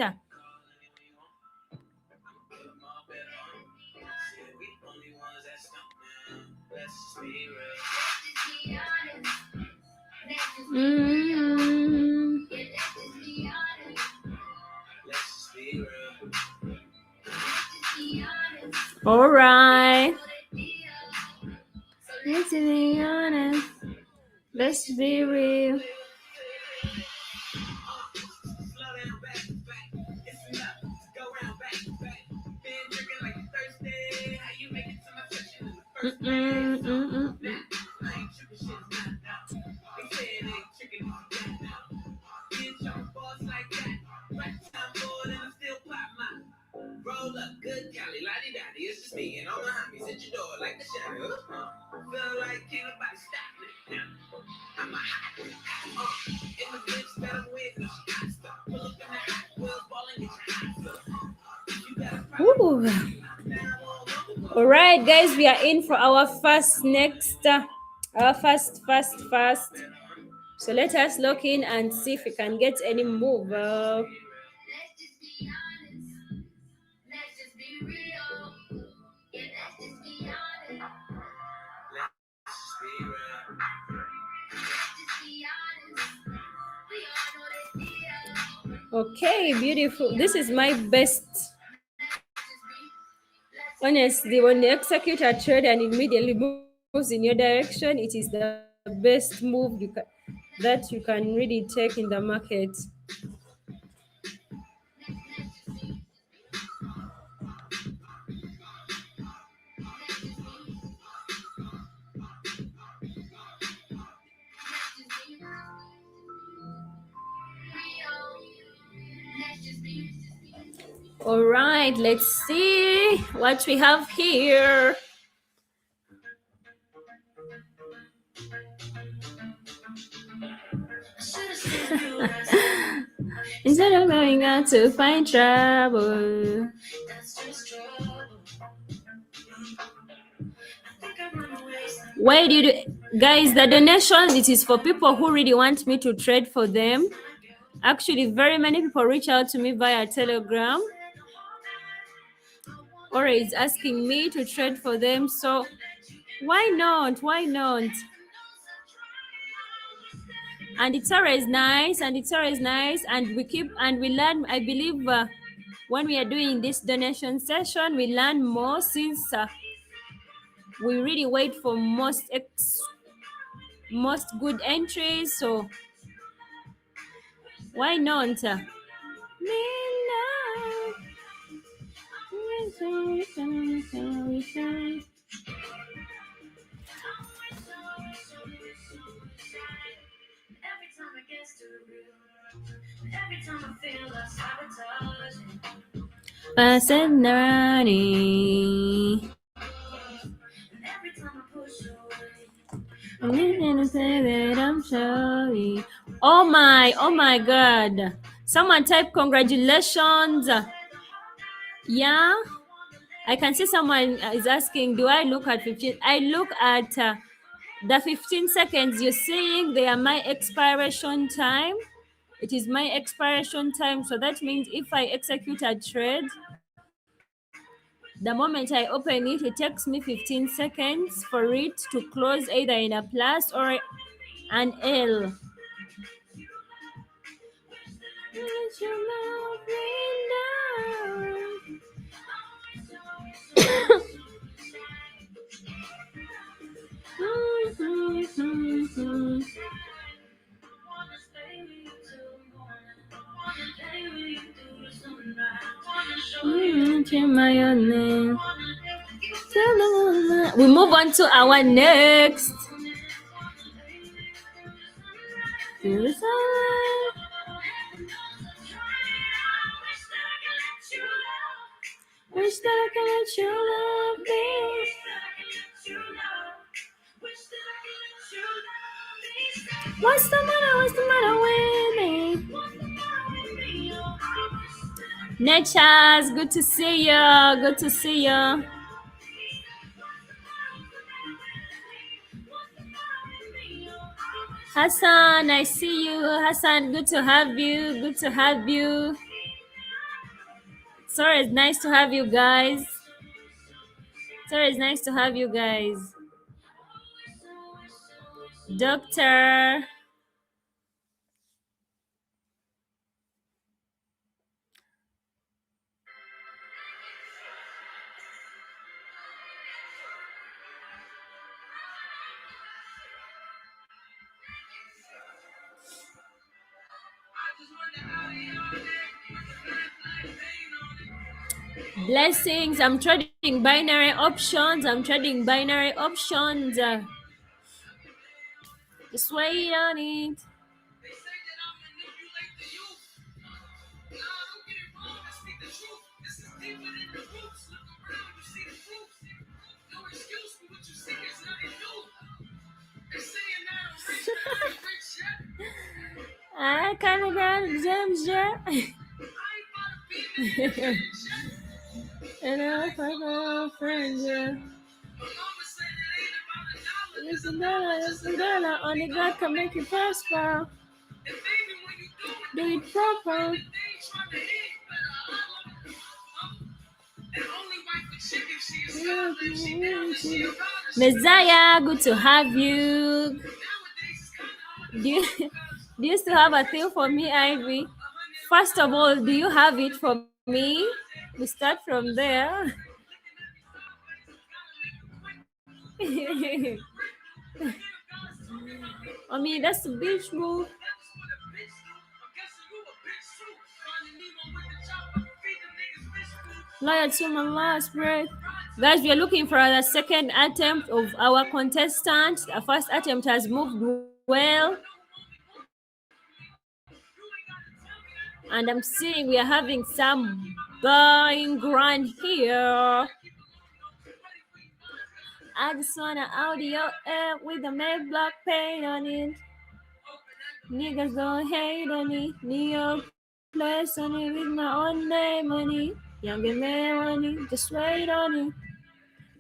[SPEAKER 1] Mm. All right. Let's be honest. Let's be real. Mm-mm, mm-mm.
[SPEAKER 2] Roll up, good Cali, lottie dottie, it's just me and all my homies at your door like the shadow. Feel like can't nobody stop me. I'm a hot, in the bitch that I'm with, no she hot stuff. Pull up in the hot, wheels balling, get your hot stuff. You got a problem.
[SPEAKER 1] Ooh. All right, guys, we are in for our first next, our first. So let us look in and see if we can get any move. Okay, beautiful. This is my best. Honestly, when you execute a trade and immediately moves in your direction, it is the best move that you can really take in the market. All right, let's see what we have here. Instead of going out to find trouble. Why did you, guys, the donation, it is for people who really want me to trade for them. Actually, very many people reach out to me via Telegram or is asking me to trade for them. So why not? Why not? And it's always nice, and we learn. I believe when we are doing this donation session, we learn more since we really wait for most good entries. So why not? Personality. I'm gonna say that I'm sorry. Oh my God. Someone type congratulations. Yeah, I can see someone is asking, do I look at 15? I look at the 15 seconds you're seeing. They are my expiration time. It is my expiration time. So that means if I execute a trade, the moment I open it, it takes me 15 seconds for it to close either in a plus or an L. We move on to our next. Wish that I could let you love me. What's the matter? What's the matter with me? Natchez, good to see you. Good to see you. Hassan, I see you. Hassan, good to have you. Good to have you. Sorry, it's nice to have you guys. Sorry, it's nice to have you guys. Doctor. Blessings. I'm trading binary options. I'm trading binary options. Just wait on it. I kind of got gems, yeah. And I find my friends, yeah. It's a dollar, only God can make you prosper. Do it proper. Messiah, good to have you. Do you, do you still have a thing for me, Ivy? First of all, do you have it for me? We start from there. I mean, that's the beach move. Loyal to my last breath. Guys, we are looking for the second attempt of our contestant. The first attempt has moved well. And I'm seeing we are having some buying ground here. I just wanna audio with the make block paint on it. Niggas don't hate on it. New York place on it with my own name on it. Young and man on it. Just wait on it.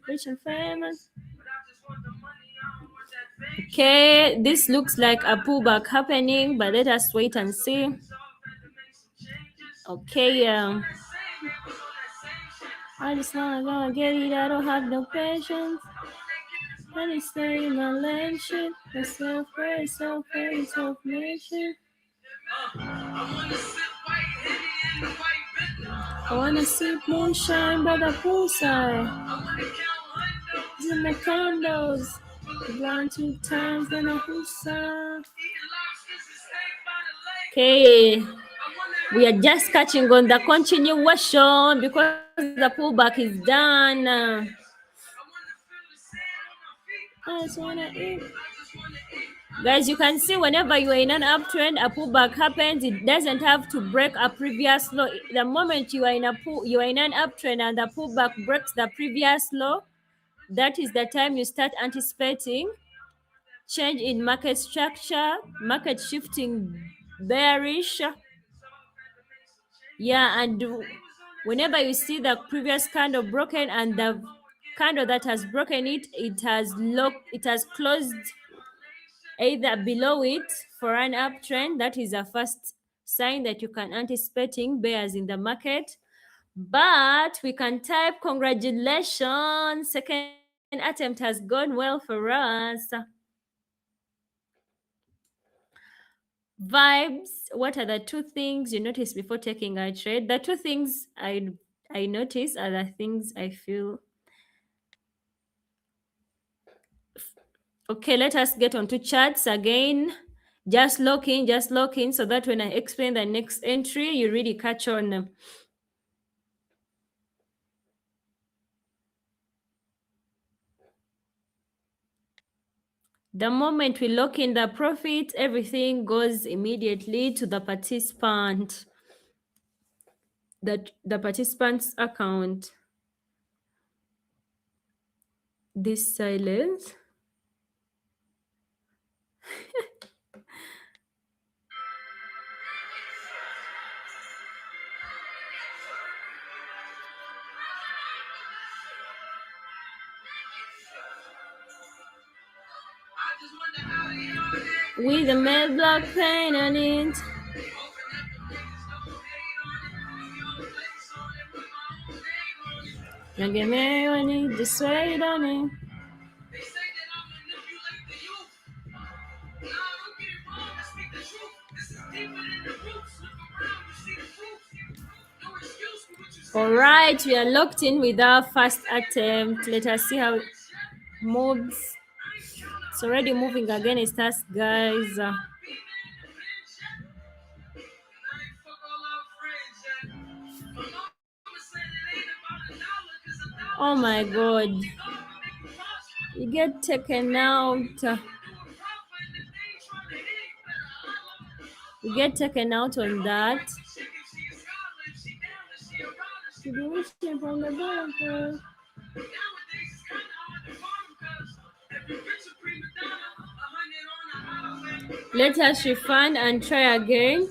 [SPEAKER 1] Rich and famous. Okay, this looks like a pullback happening, but let us wait and see. Okay, I just wanna go and get it. I don't have no patience. Let me stay in my lane shit. That's self-praise, self-praise, self-nation. I wanna sip moonshine by the poolside. In the condos. Blind 2 times, then a hoosah. Okay, we are just catching on the continuation because the pullback is done. I just wanna eat. Guys, you can see whenever you are in an uptrend, a pullback happens. It doesn't have to break a previous low. The moment you are in an uptrend and the pullback breaks the previous low, that is the time you start anticipating change in market structure, market shifting bearish. Yeah, and whenever you see the previous candle broken and the candle that has broken it, it has closed either below it for an uptrend. That is a first sign that you can anticipating bears in the market. But we can type congratulations, second attempt has gone well for us. Vibes, what are the two things you notice before taking a trade? The two things I notice are the things I feel. Okay, let us get onto charts again. Just lock in so that when I explain the next entry, you really catch on. The moment we lock in the profit, everything goes immediately to the participant. The participant's account. This silence. With a mad block paint on it. Young and Mary on it, just wait on it. All right, we are locked in with our first attempt. Let us see how it moves. It's already moving against us, guys. Oh my god. You get taken out. You get taken out on that. To be wishing from the bottom. Let us refund and try again.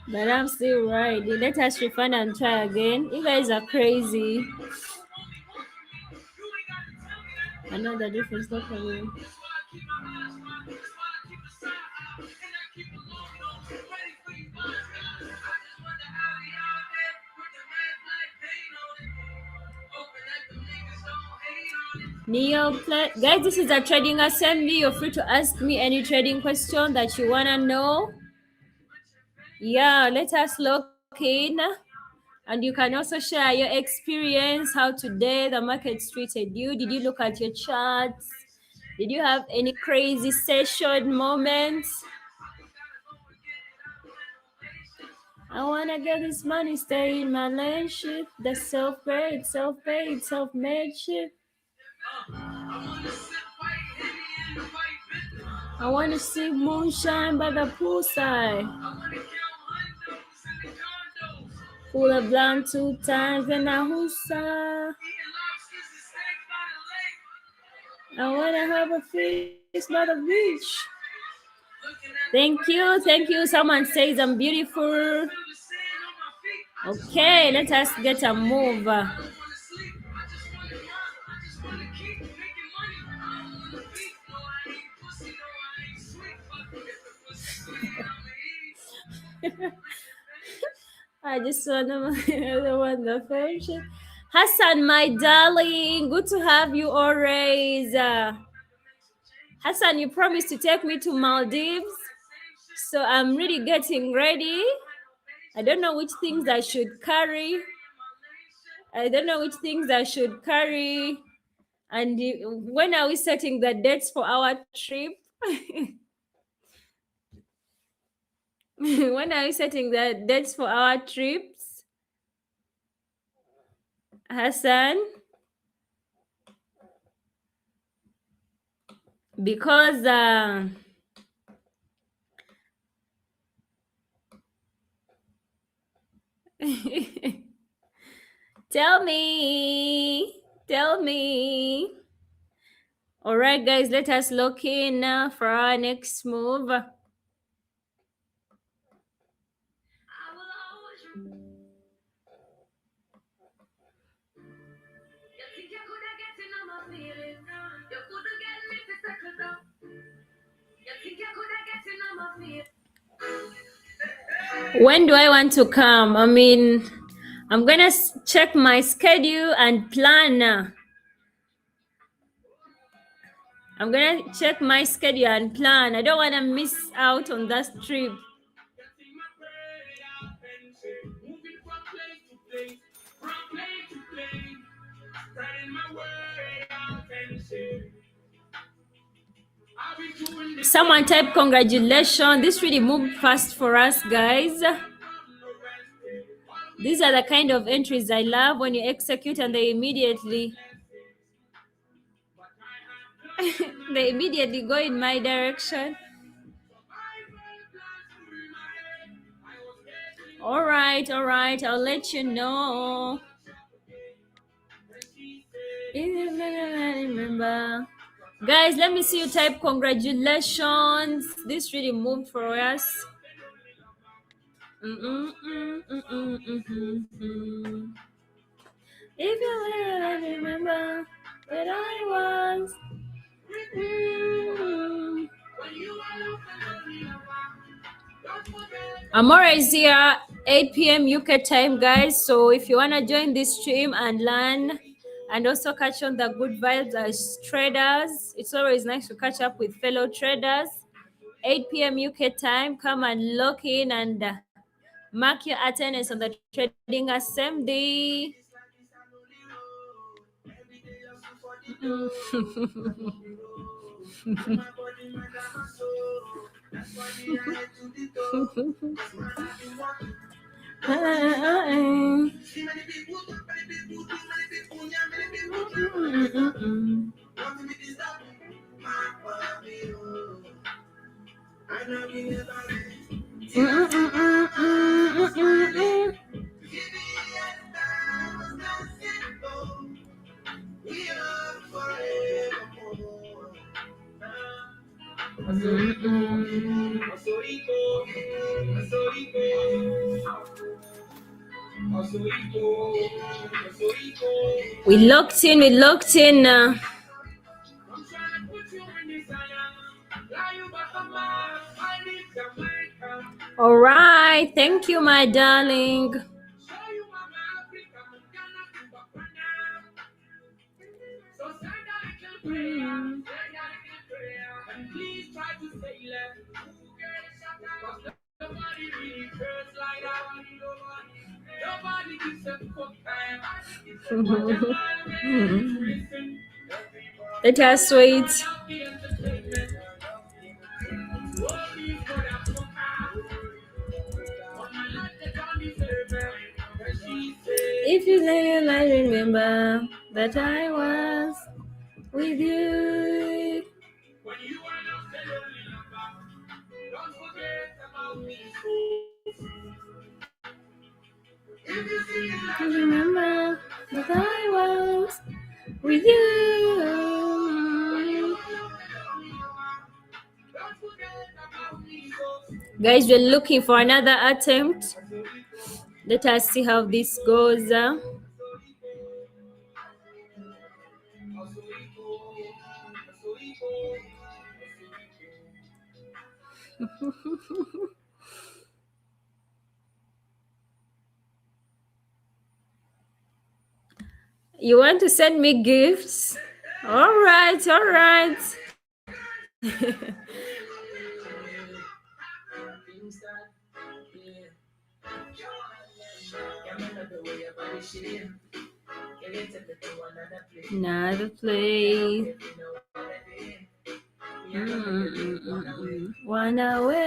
[SPEAKER 1] But I'm still right. Let us refund and try again. You guys are crazy. I know the difference, not coming. Guys, this is a trading assembly. You're free to ask me any trading question that you wanna know. Yeah, let us look in. And you can also share your experience, how today the market treated you. Did you look at your charts? Did you have any crazy session moments? I wanna get this money, stay in my lane shit. The self-paid, self-made shit. I wanna see moonshine by the poolside. Pull a blunt 2 times and a hoosa. I wanna have a feast by the beach. Thank you. Someone says I'm beautiful. Okay, let us get a move. I just want the friendship. Hassan, my darling, good to have you always. Hassan, you promised to take me to Maldives, so I'm really getting ready. I don't know which things I should carry. And when are we setting the dates for our trip? When are we setting the dates for our trips? Hassan? Because tell me. All right, guys, let us look in for our next move. When do I want to come? I mean, I'm gonna check my schedule and plan. I'm gonna check my schedule and plan. I don't want to miss out on that trip. Someone type congratulations. This really moved fast for us, guys. These are the kind of entries I love, when you execute and they immediately go in my direction. All right, I'll let you know. Remember, guys, let me see you type congratulations. This really moved for us. If you will remember that I was. Amora is here 8 p.m. UK time, guys. So if you wanna join this stream and learn and also catch on the good vibes as traders, it's always nice to catch up with fellow traders. 8 p.m. UK time, come and log in and mark your attendance on the trading assembly. We locked in. We locked in. All right. Thank you, my darling. It has sweet. If you live, I remember that I was with you. I remember that I was with you. Guys, we're looking for another attempt. Let us see how this goes. You want to send me gifts? All right, all right. Another play. One away.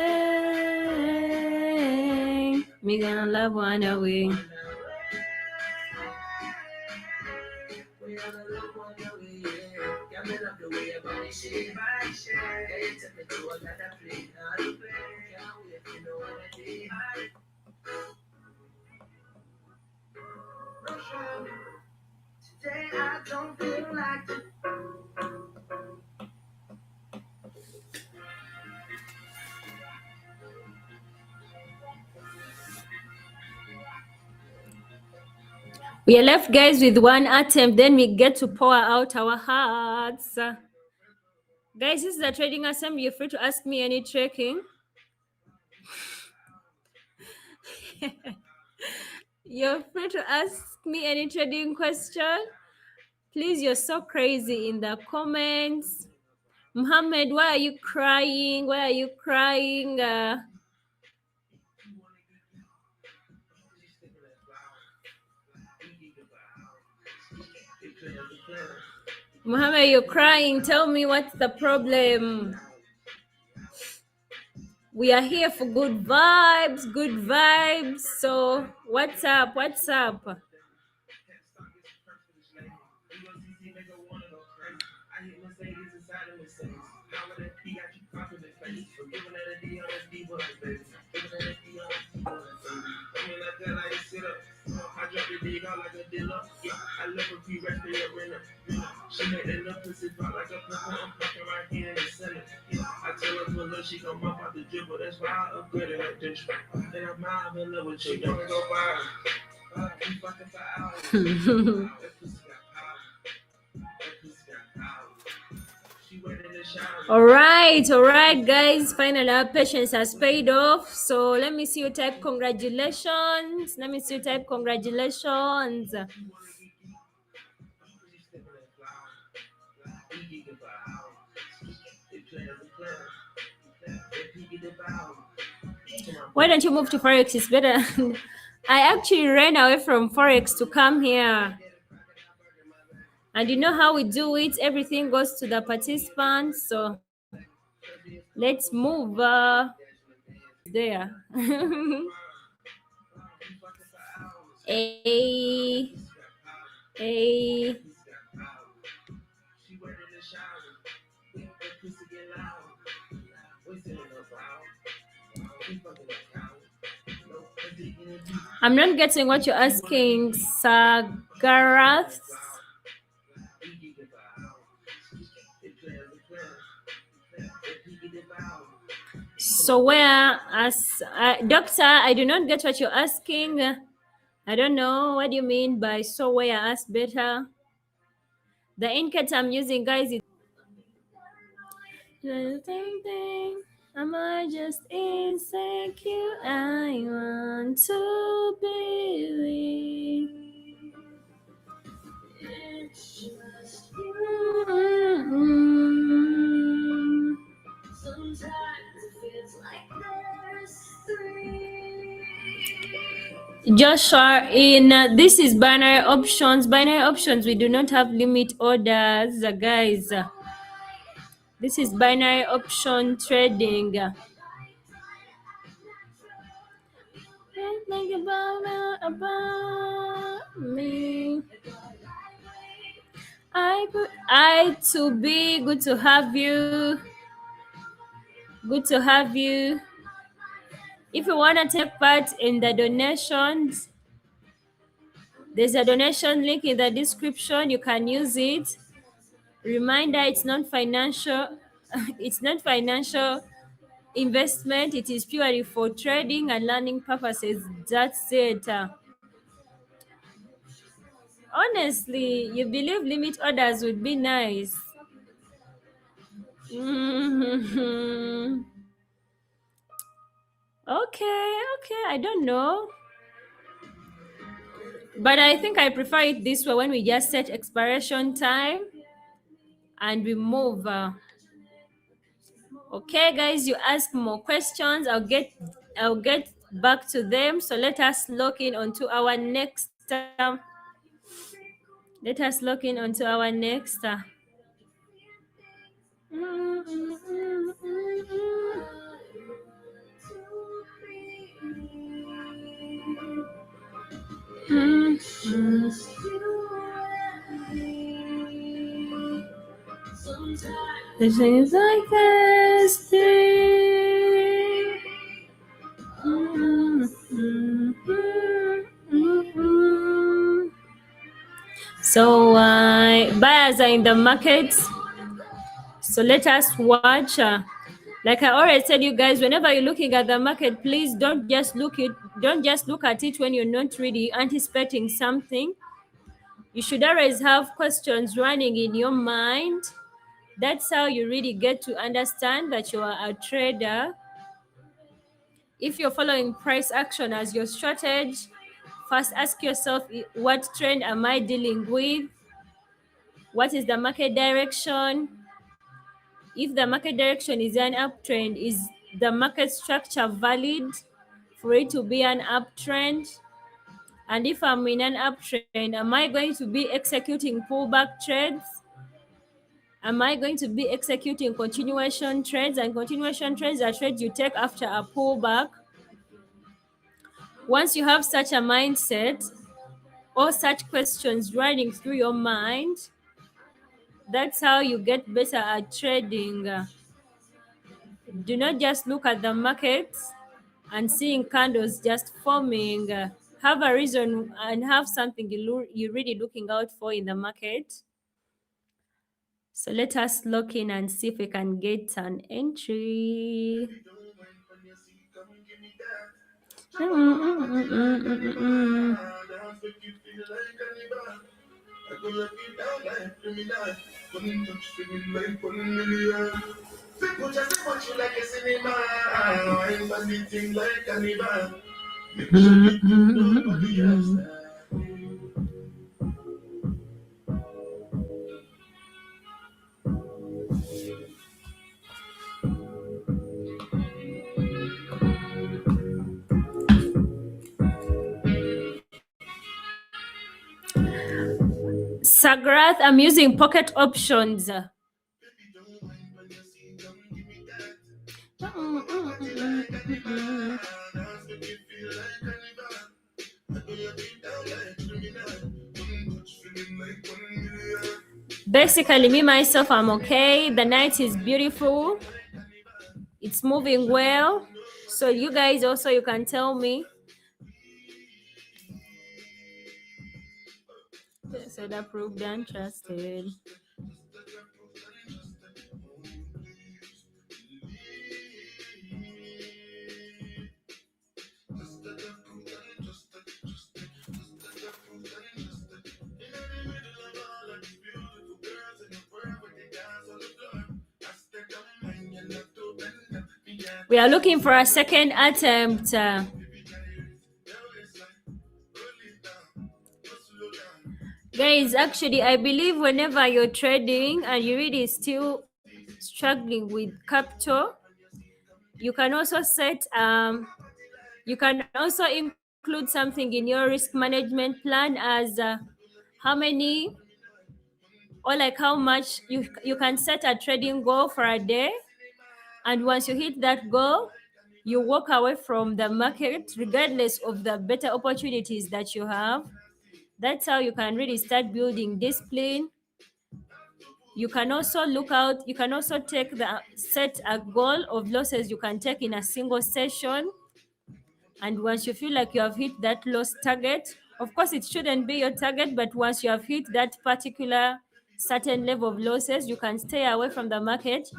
[SPEAKER 1] Me gonna love one away. Today I don't feel like it. We are left, guys, with one attempt. Then we get to pour out our hearts. Guys, this is a trading assembly. You're free to ask me any tracking. You're free to ask me any trading question. Please, you're so crazy in the comments. Muhammad, why are you crying? Why are you crying? Muhammad, you're crying. Tell me what's the problem. We are here for good vibes, good vibes. So what's up? What's up? All right, guys. Finally, our patience has paid off. So let me see you type congratulations. Let me see you type congratulations. Why don't you move to Forex? It's better. I actually ran away from Forex to come here. And you know how we do it, everything goes to the participants. So let's move. There. A, A. I'm not getting what you're asking, Sagarath. So where, as doctor, I do not get what you're asking. I don't know what you mean by so where. Ask better. The inket I'm using, guys, is the same thing. Am I just insecure? I want to believe. It's just you. Sometimes it feels like there's three. Joshua, in this is binary options. Binary options, we do not have limit orders, guys. This is binary option trading. Think about me. I to be good to have you. Good to have you. If you want to take part in the donations, there's a donation link in the description. You can use it. Reminder, it's not financial. It's not financial investment. It is purely for trading and learning purposes. That's it. Honestly, you believe limit orders would be nice. Mhm. Okay, I don't know. But I think I prefer it this way when we just set expiration time and we move. Okay, guys, you ask more questions. I'll get back to them. So let us lock in onto our next. Let us lock in onto our next. The things like this thing. So buyers are in the market. So let us watch. Like I already said, you guys, whenever you're looking at the market, please don't just look at it when you're not really anticipating something. You should always have questions running in your mind. That's how you really get to understand that you are a trader. If you're following price action as your strategy, first ask yourself, what trend am I dealing with? What is the market direction? If the market direction is an uptrend, is the market structure valid for it to be an uptrend? And if I'm in an uptrend, am I going to be executing pullback trades? Am I going to be executing continuation trades? And continuation trades are trades you take after a pullback. Once you have such a mindset or such questions running through your mind, that's how you get better at trading. Do not just look at the markets and seeing candles just forming. Have a reason and have something you're really looking out for in the market. So let us look in and see if we can get an entry. Sagrath, I'm using pocket options. Basically, me myself, I'm okay. The night is beautiful. It's moving well. So you guys also, you can tell me. Said approved and trusted. We are looking for a second attempt. Guys, actually, I believe whenever you're trading and you really still struggling with capital, you can also set you can also include something in your risk management plan as how many or like how much you can set a trading goal for a day, and once you hit that goal, you walk away from the market regardless of the better opportunities that you have. That's how you can really start building discipline. You can also look out, you can also take the set a goal of losses you can take in a single session. And once you feel like you have hit that loss target, of course it shouldn't be your target, but once you have hit that particular certain level of losses, you can stay away from the market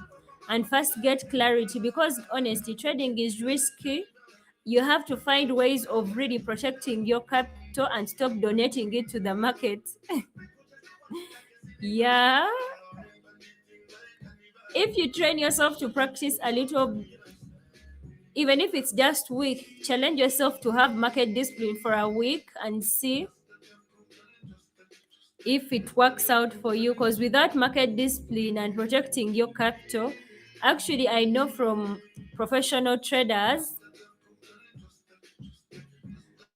[SPEAKER 1] and first get clarity, because honestly trading is risky. You have to find ways of really protecting your capital and stop donating it to the market. Yeah, if you train yourself to practice a little, even if it's just week, challenge yourself to have market discipline for a week and see if it works out for you. Because without market discipline and protecting your capital, actually I know from professional traders,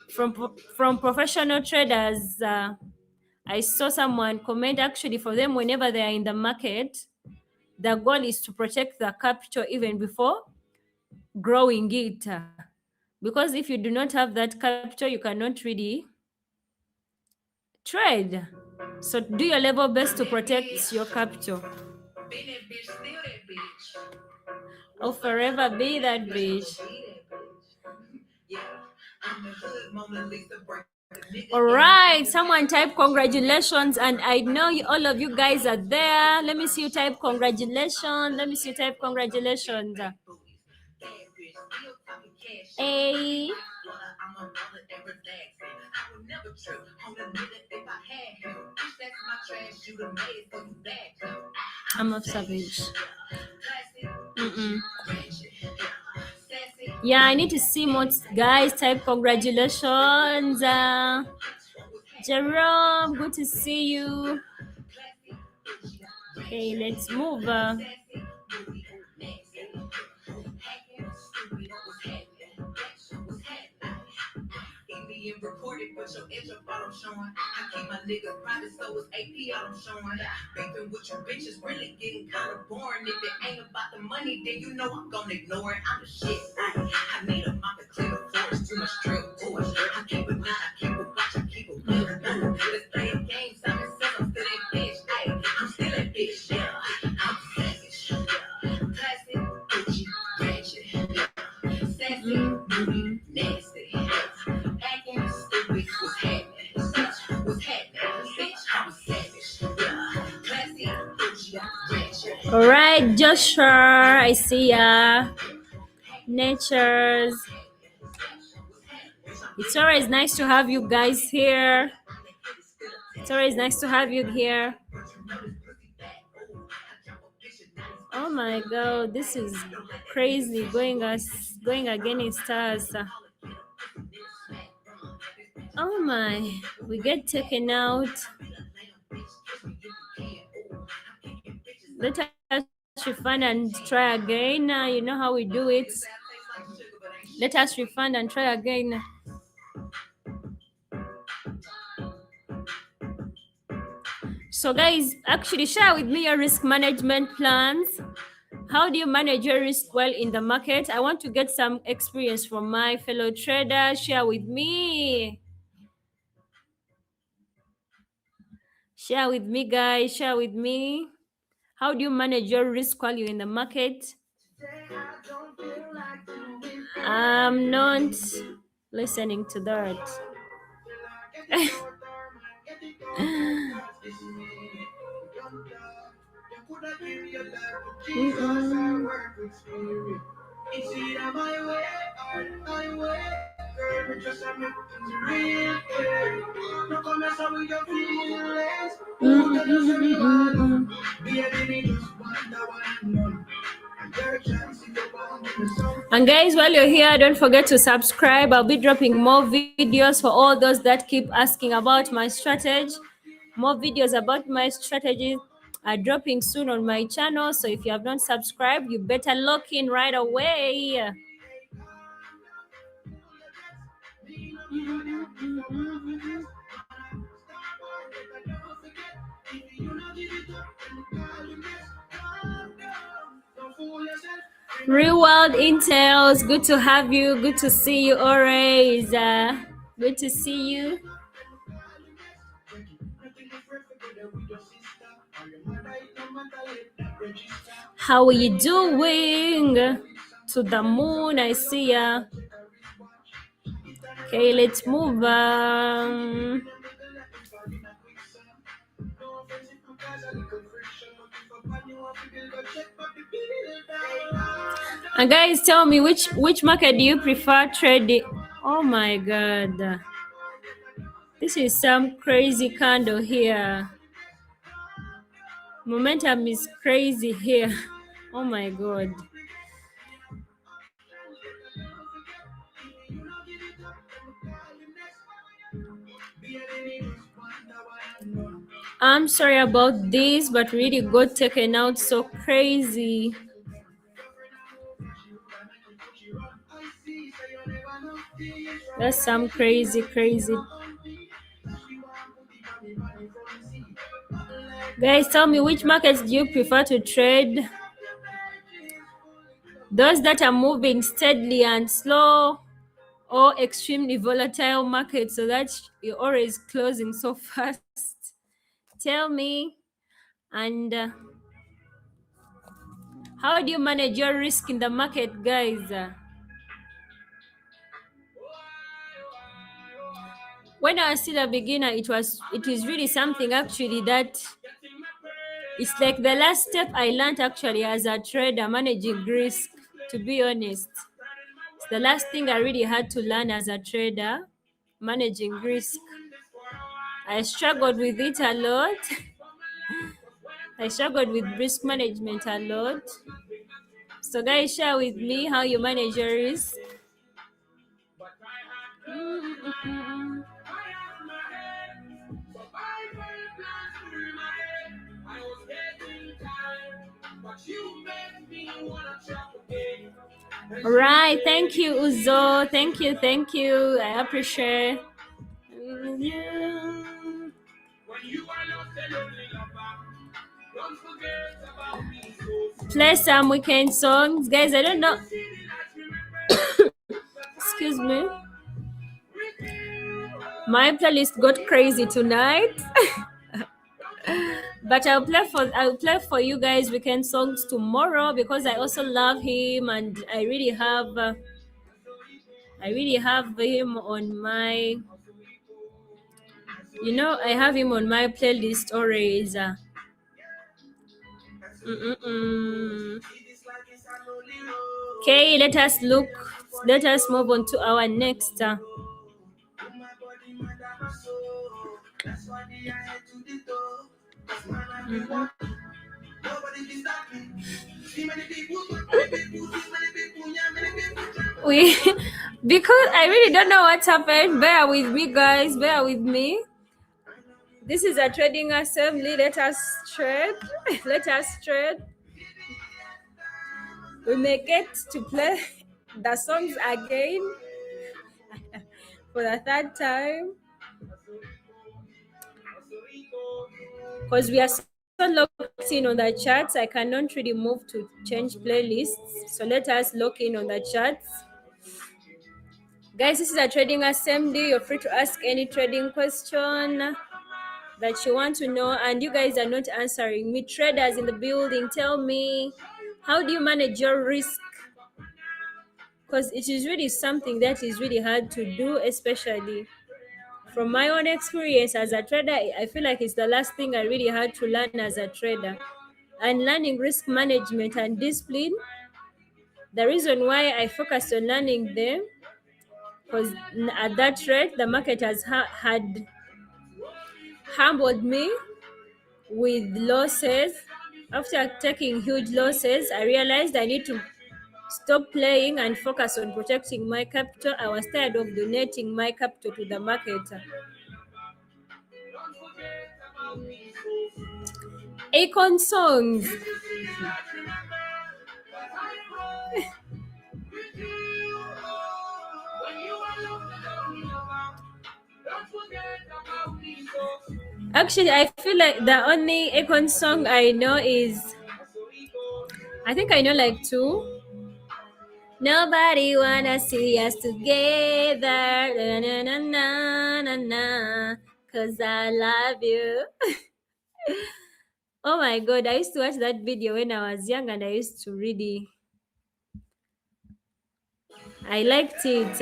[SPEAKER 1] from professional traders, I saw someone comment, actually for them, whenever they are in the market, the goal is to protect the capital even before growing it. Because if you do not have that capital, you cannot really trade. So do your level best to protect your capital.
[SPEAKER 2] Been that bitch, still that bitch.
[SPEAKER 1] I'll forever be that bitch.
[SPEAKER 2] Yeah, I'm the hood Mona Lisa, break the nigga in
[SPEAKER 1] All right, someone type congratulations, and I know all of you guys are there. Let me see you type congratulations. Let me see you type congratulations. Hey.
[SPEAKER 2] I'm a mother and relaxing. I would never trip on a nigga if I had him. Bitch, that's my trash. You the maid, so you back him.
[SPEAKER 1] I'm a savage.
[SPEAKER 2] Classic,
[SPEAKER 1] Mm-mm.
[SPEAKER 2] ratchet, sassy.
[SPEAKER 1] Yeah, I need to see more guys type congratulations. Jerome, good to see you. Okay, let's move.
[SPEAKER 2] Being recorded, but your edge up all I'm showing. I keep my niggas private, so it's AP all I'm showing. Beefing with you bitches really getting kind of boring. If it ain't about the money, then you know I'm gonna ignore it. I'm the shit. I need a mop to clear the floors. Too much drip, too much drip. I keep it not, I keep it watch, I keep it good. Let's play a game. Simon says I'm still that bitch. Ay, I'm still that bitch. Yeah, I'm savage. Yeah, classic, Gucci, ratchet. Yeah, sassy, moody, nasty. Acting stupid, what's happening? Bitch, what's happening? Bitch, I'm a savage. Yeah, classy, Gucci, ratchet.
[SPEAKER 1] All right, Joshua, I see ya. Natures. It's always nice to have you guys here. It's always nice to have you here. Oh my god, this is crazy going against us. Oh my, we get taken out. Let us refund and try again. You know how we do it. Let us refund and try again. So, guys, actually share with me your risk management plans. How do you manage your risk well in the market? I want to get some experience from my fellow traders. Share with me. Share with me, guys. Share with me. How do you manage your risk while you're in the market? I'm not listening to that. Mm-mm. Mm-mm. And guys, while you're here, don't forget to subscribe. I'll be dropping more videos for all those that keep asking about my strategy. More videos about my strategies are dropping soon on my channel. So if you have not subscribed, you better lock in right away. Real world intels, good to have you. Good to see you always. Good to see you. How are you doing? To the moon, I see ya. Okay, let's move on. And guys, tell me which market do you prefer trading? Oh my god, this is some crazy candle here. Momentum is crazy here. Oh my god. I'm sorry about this, but really got taken out so crazy. That's some crazy. Guys, tell me which markets do you prefer to trade? Those that are moving steadily and slow, or extremely volatile markets so that you're always closing so fast? Tell me. And how do you manage your risk in the market, guys? When I was still a beginner, it is really something actually that it's like the last step I learned actually as a trader, managing risk, to be honest. It's the last thing I really had to learn as a trader, managing risk. I struggled with it a lot. I struggled with risk management a lot. So guys, share with me how you manage your risk. All right, thank you, Uzo. Thank you. I appreciate. Play some weekend songs, guys. I don't know. Excuse me. My playlist got crazy tonight. But I'll play for you guys weekend songs tomorrow because I also love him and I really have him on my, I have him on my playlist always. Okay, let us move on to our next. We because I really don't know what's happened. Bear with me, guys. Bear with me. This is a trading assembly. Let us trade. Let us trade. We may get to play the songs again for the third time. because we are so locked in on the charts. I cannot really move to change playlists. So let us lock in on the charts. Guys, this is a trading assembly. You're free to ask any trading question that you want to know, and you guys are not answering me. Traders in the building, tell me, how do you manage your risk? Because it is really something that is really hard to do, especially from my own experience as a trader. I feel like it's the last thing I really had to learn as a trader. And learning risk management and discipline, the reason why I focused on learning them, because at that rate the market has had humbled me with losses. After taking huge losses, I realized I need to stop playing and focus on protecting my capital. I was tired of donating my capital to the market. Akon songs. Actually, I feel like the only Akon song I know is, I think I know like two. Nobody wanna see us together, na na na na na na, 'cause I love you. Oh my god, I used to watch that video when I was young, and I used to really, I liked it.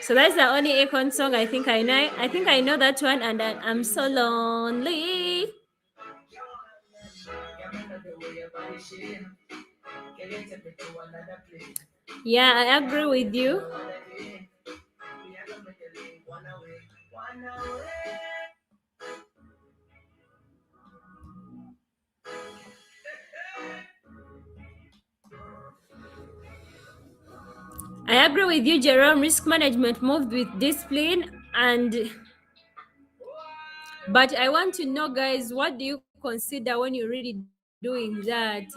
[SPEAKER 1] So that's the only Akon song I think I know. I think I know that one, and I'm so lonely. Yeah, I agree with you. I agree with you, Jerome. Risk management moved with discipline, but I want to know, guys, what do you consider when you're really doing that?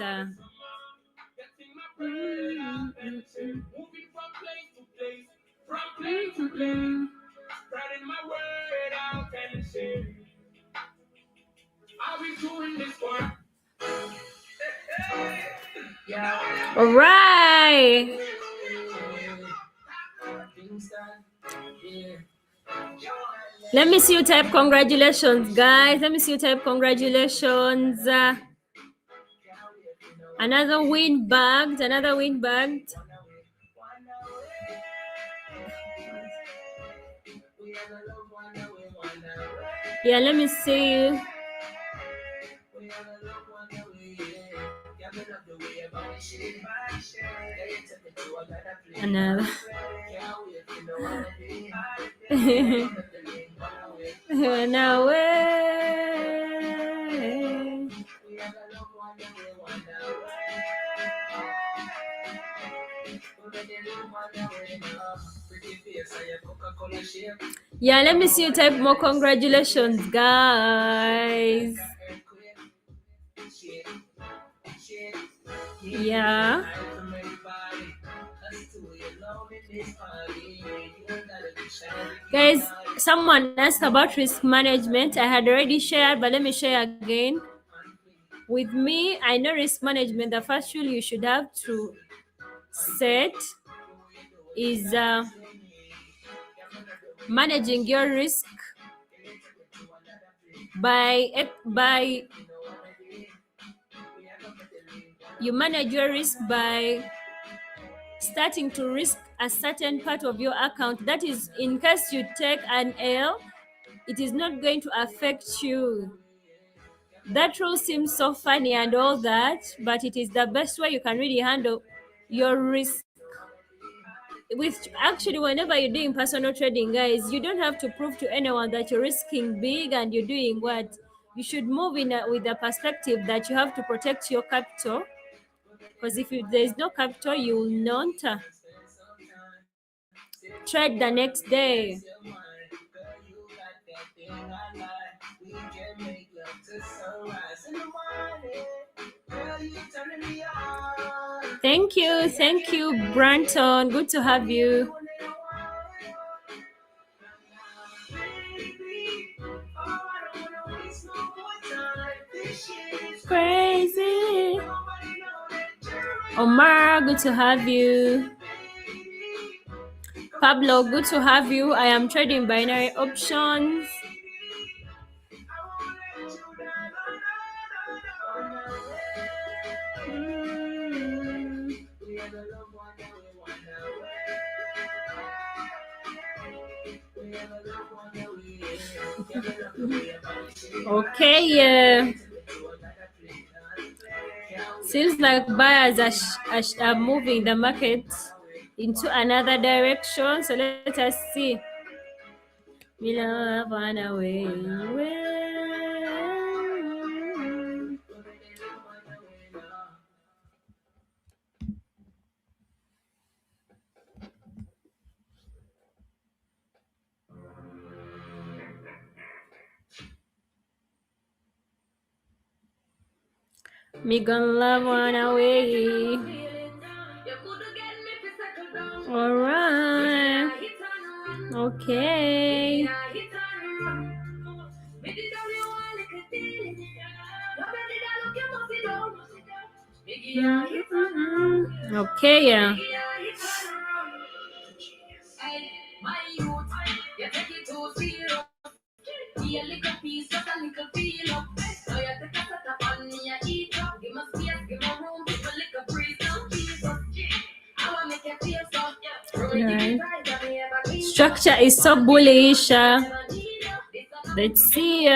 [SPEAKER 1] All right. Let me see you type congratulations, guys. Let me see you type congratulations. Another win bagged. Another win bagged. Yeah, let me see you. Another. No way. Yeah, let me see you type more congratulations, guys. Yeah. Guys, someone asked about risk management. I had already shared, but let me share again. With me, I know risk management. The first rule you should have to set is managing your risk by you manage your risk by starting to risk a certain part of your account. That is, in case you take an L, it is not going to affect you. That rule seems so funny and all that, but it is the best way you can really handle your risk. With actually, whenever you're doing personal trading, guys, you don't have to prove to anyone that you're risking big and you're doing what. You should move in with the perspective that you have to protect your capital, because if there is no capital, you will not trade the next day. Thank you, Branton. Good to have you. crazy. Omar, good to have you. Pablo, good to have you. I am trading binary options. Okay, yeah. Seems like buyers are moving the market into another direction. So let us see. We love on our way. Me gonna love on our way. Alright. Okay. Okay, yeah. Right. Structure is so bullish. Let's see.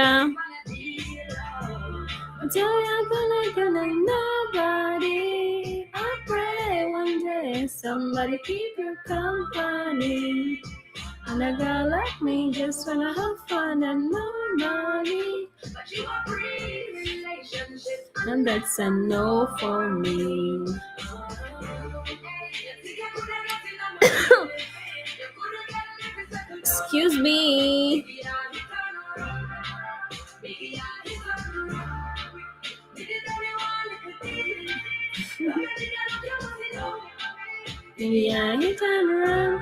[SPEAKER 1] Until you're gonna nobody. I pray one day somebody keep your company. And a girl like me just wanna have fun and no money. And that's a no for me. Excuse me. Yeah, he turn around.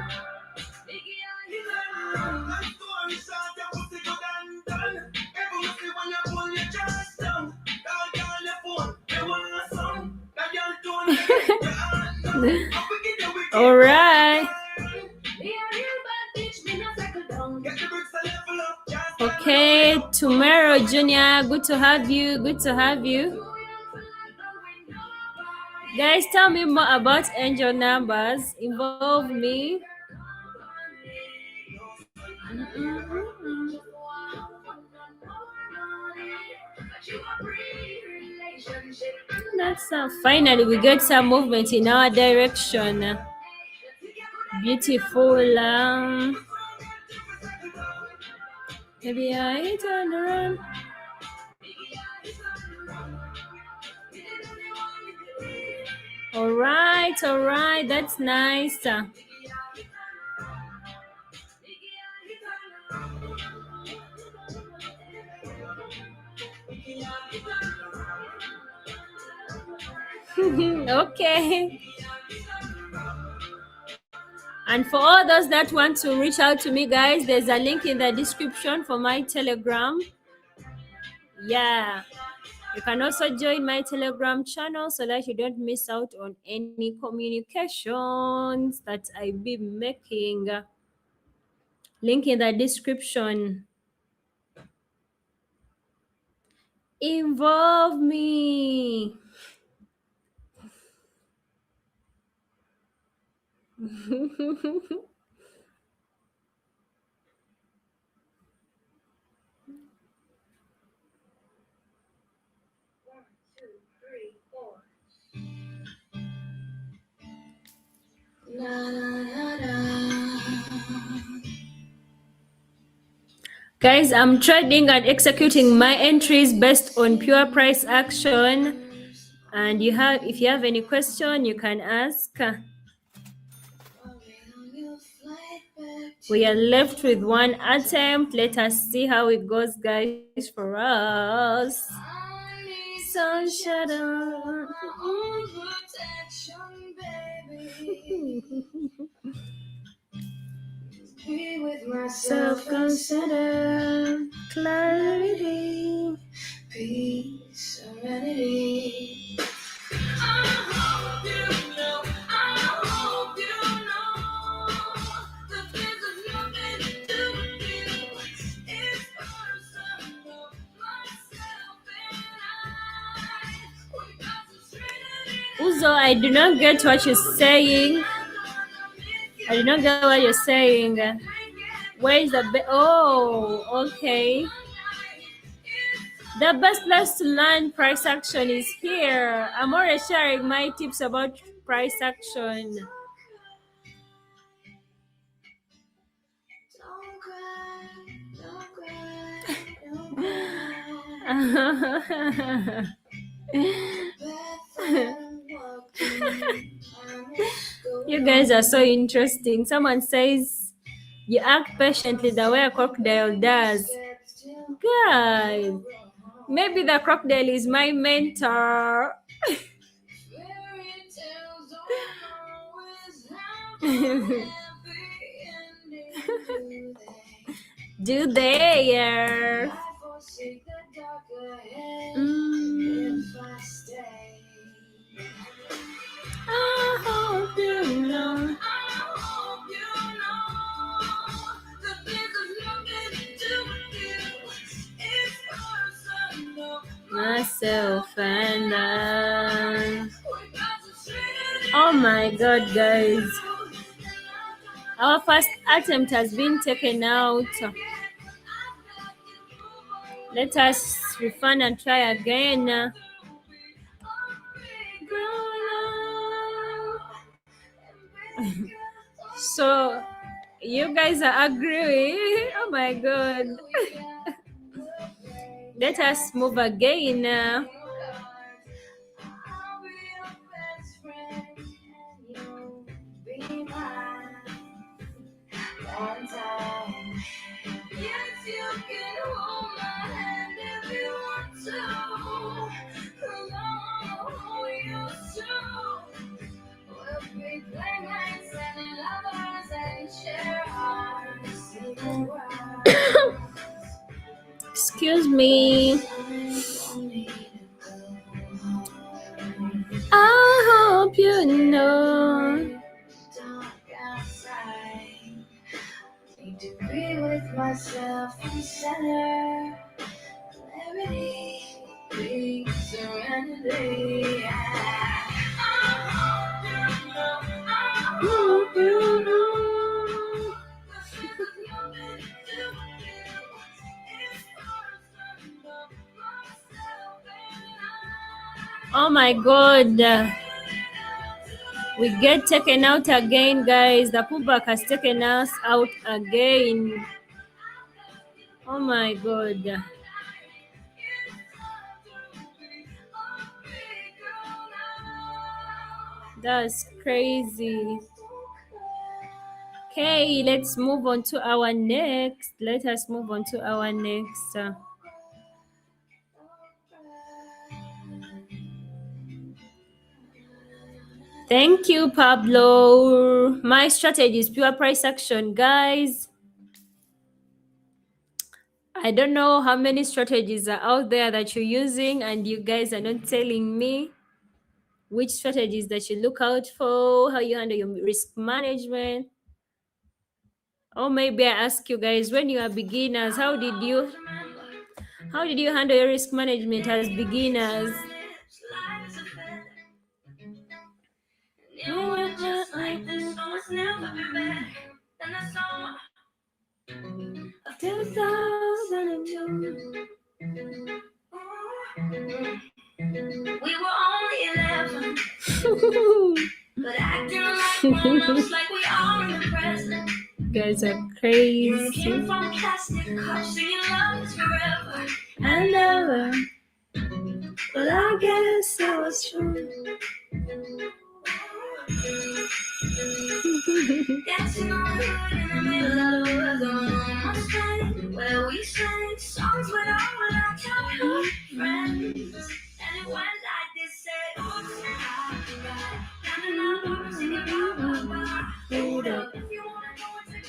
[SPEAKER 1] All right. Okay, tomorrow, Junior. Good to have you. Good to have you. Guys, tell me more about angel numbers. Involve me. That's finally we get some movement in our direction. Beautiful. Maybe I turn around. All right, that's nice. Okay. And for all those that want to reach out to me, guys, there's a link in the description for my Telegram. Yeah. You can also join my Telegram channel so that you don't miss out on any communications that I be making. Link in the description. Involve me. Guys, I'm trading and executing my entries based on pure price action. And if you have any question, you can ask. We are left with one attempt. Let us see how it goes, guys, for us. Sun shadow. Self-consider clarity, peace, serenity. Also, I do not get what you're saying. I do not get what you're saying. Where is the oh, okay. The best place to learn price action is here. I'm already sharing my tips about price action. You guys are so interesting. Someone says you act patiently the way a crocodile does. Guys, maybe the crocodile is my mentor. Do they? Mm. I hope you know. Myself and I. Oh my god, guys. Our first attempt has been taken out. Let us refund and try again. So, you guys are agreeing? Oh my god. Let us move again. Excuse me. I hope you know. Need to be with myself in center. Clarity, peace, serenity. Oh my god. We get taken out again, guys. The pullback has taken us out again. Oh my god. That's crazy. Okay, let's move on to our next. Let us move on to our next. Thank you, Pablo. My strategy is pure price action, guys. I don't know how many strategies are out there that you're using, and you guys are not telling me which strategies that you look out for, how you handle your risk management. Or maybe I ask you guys, when you are beginners, how did you handle your risk management as beginners? We were only 11, but acting like grown-ups like we are in the present. Guys are crazy. Came from plastic cups, singing love is forever and ever. But I guess it was true. Dancing on the hood in the middle of the world, on my spine, where we sang songs with all our childhood friends. And it went like this, say, oops,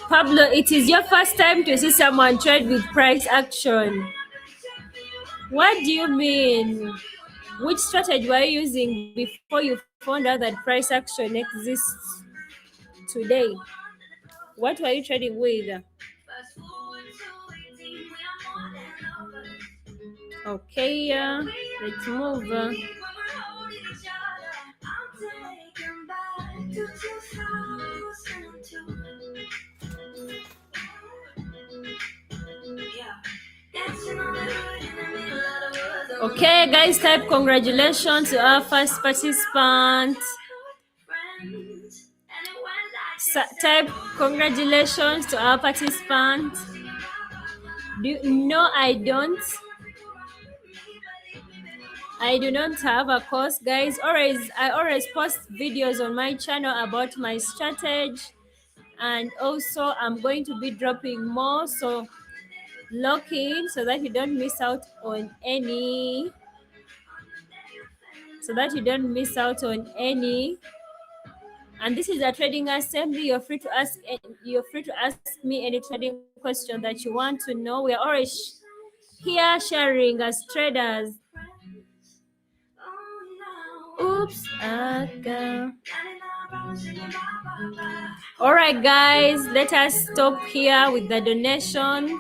[SPEAKER 1] Pablo, it is your first time to see someone trade with price action. What do you mean? Which strategy were you using before you found out that price action exists today? What were you trading with? Okay, let's move. Okay, guys, type congratulations to our first participant. Type congratulations to our participant. No, I don't. I do not have a course, guys. I always post videos on my channel about my strategy, and also I'm going to be dropping more. So lock in so that you don't miss out on any. So that you don't miss out on any. And this is a trading assembly. You're free to ask. You're free to ask me any trading question that you want to know. We are always here sharing as traders. Oops, okay. All right, guys, let us stop here with the donations.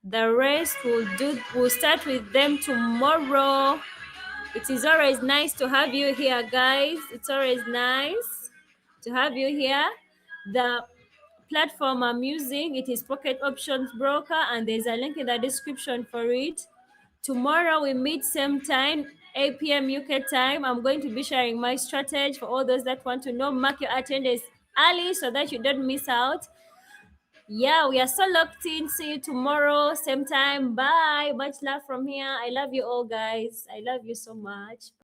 [SPEAKER 1] The rest we'll start with them tomorrow. It is always nice to have you here, guys. It's always nice to have you here. The platform I'm using, it is Pocket Options Broker, and there's a link in the description for it. Tomorrow we meet same time, 8 p.m. UK time. I'm going to be sharing my strategy for all those that want to know. Mark your attendance early so that you don't miss out. Yeah, we are so locked in. See you tomorrow, same time. Bye. Much love from here. I love you all, guys. I love you so much.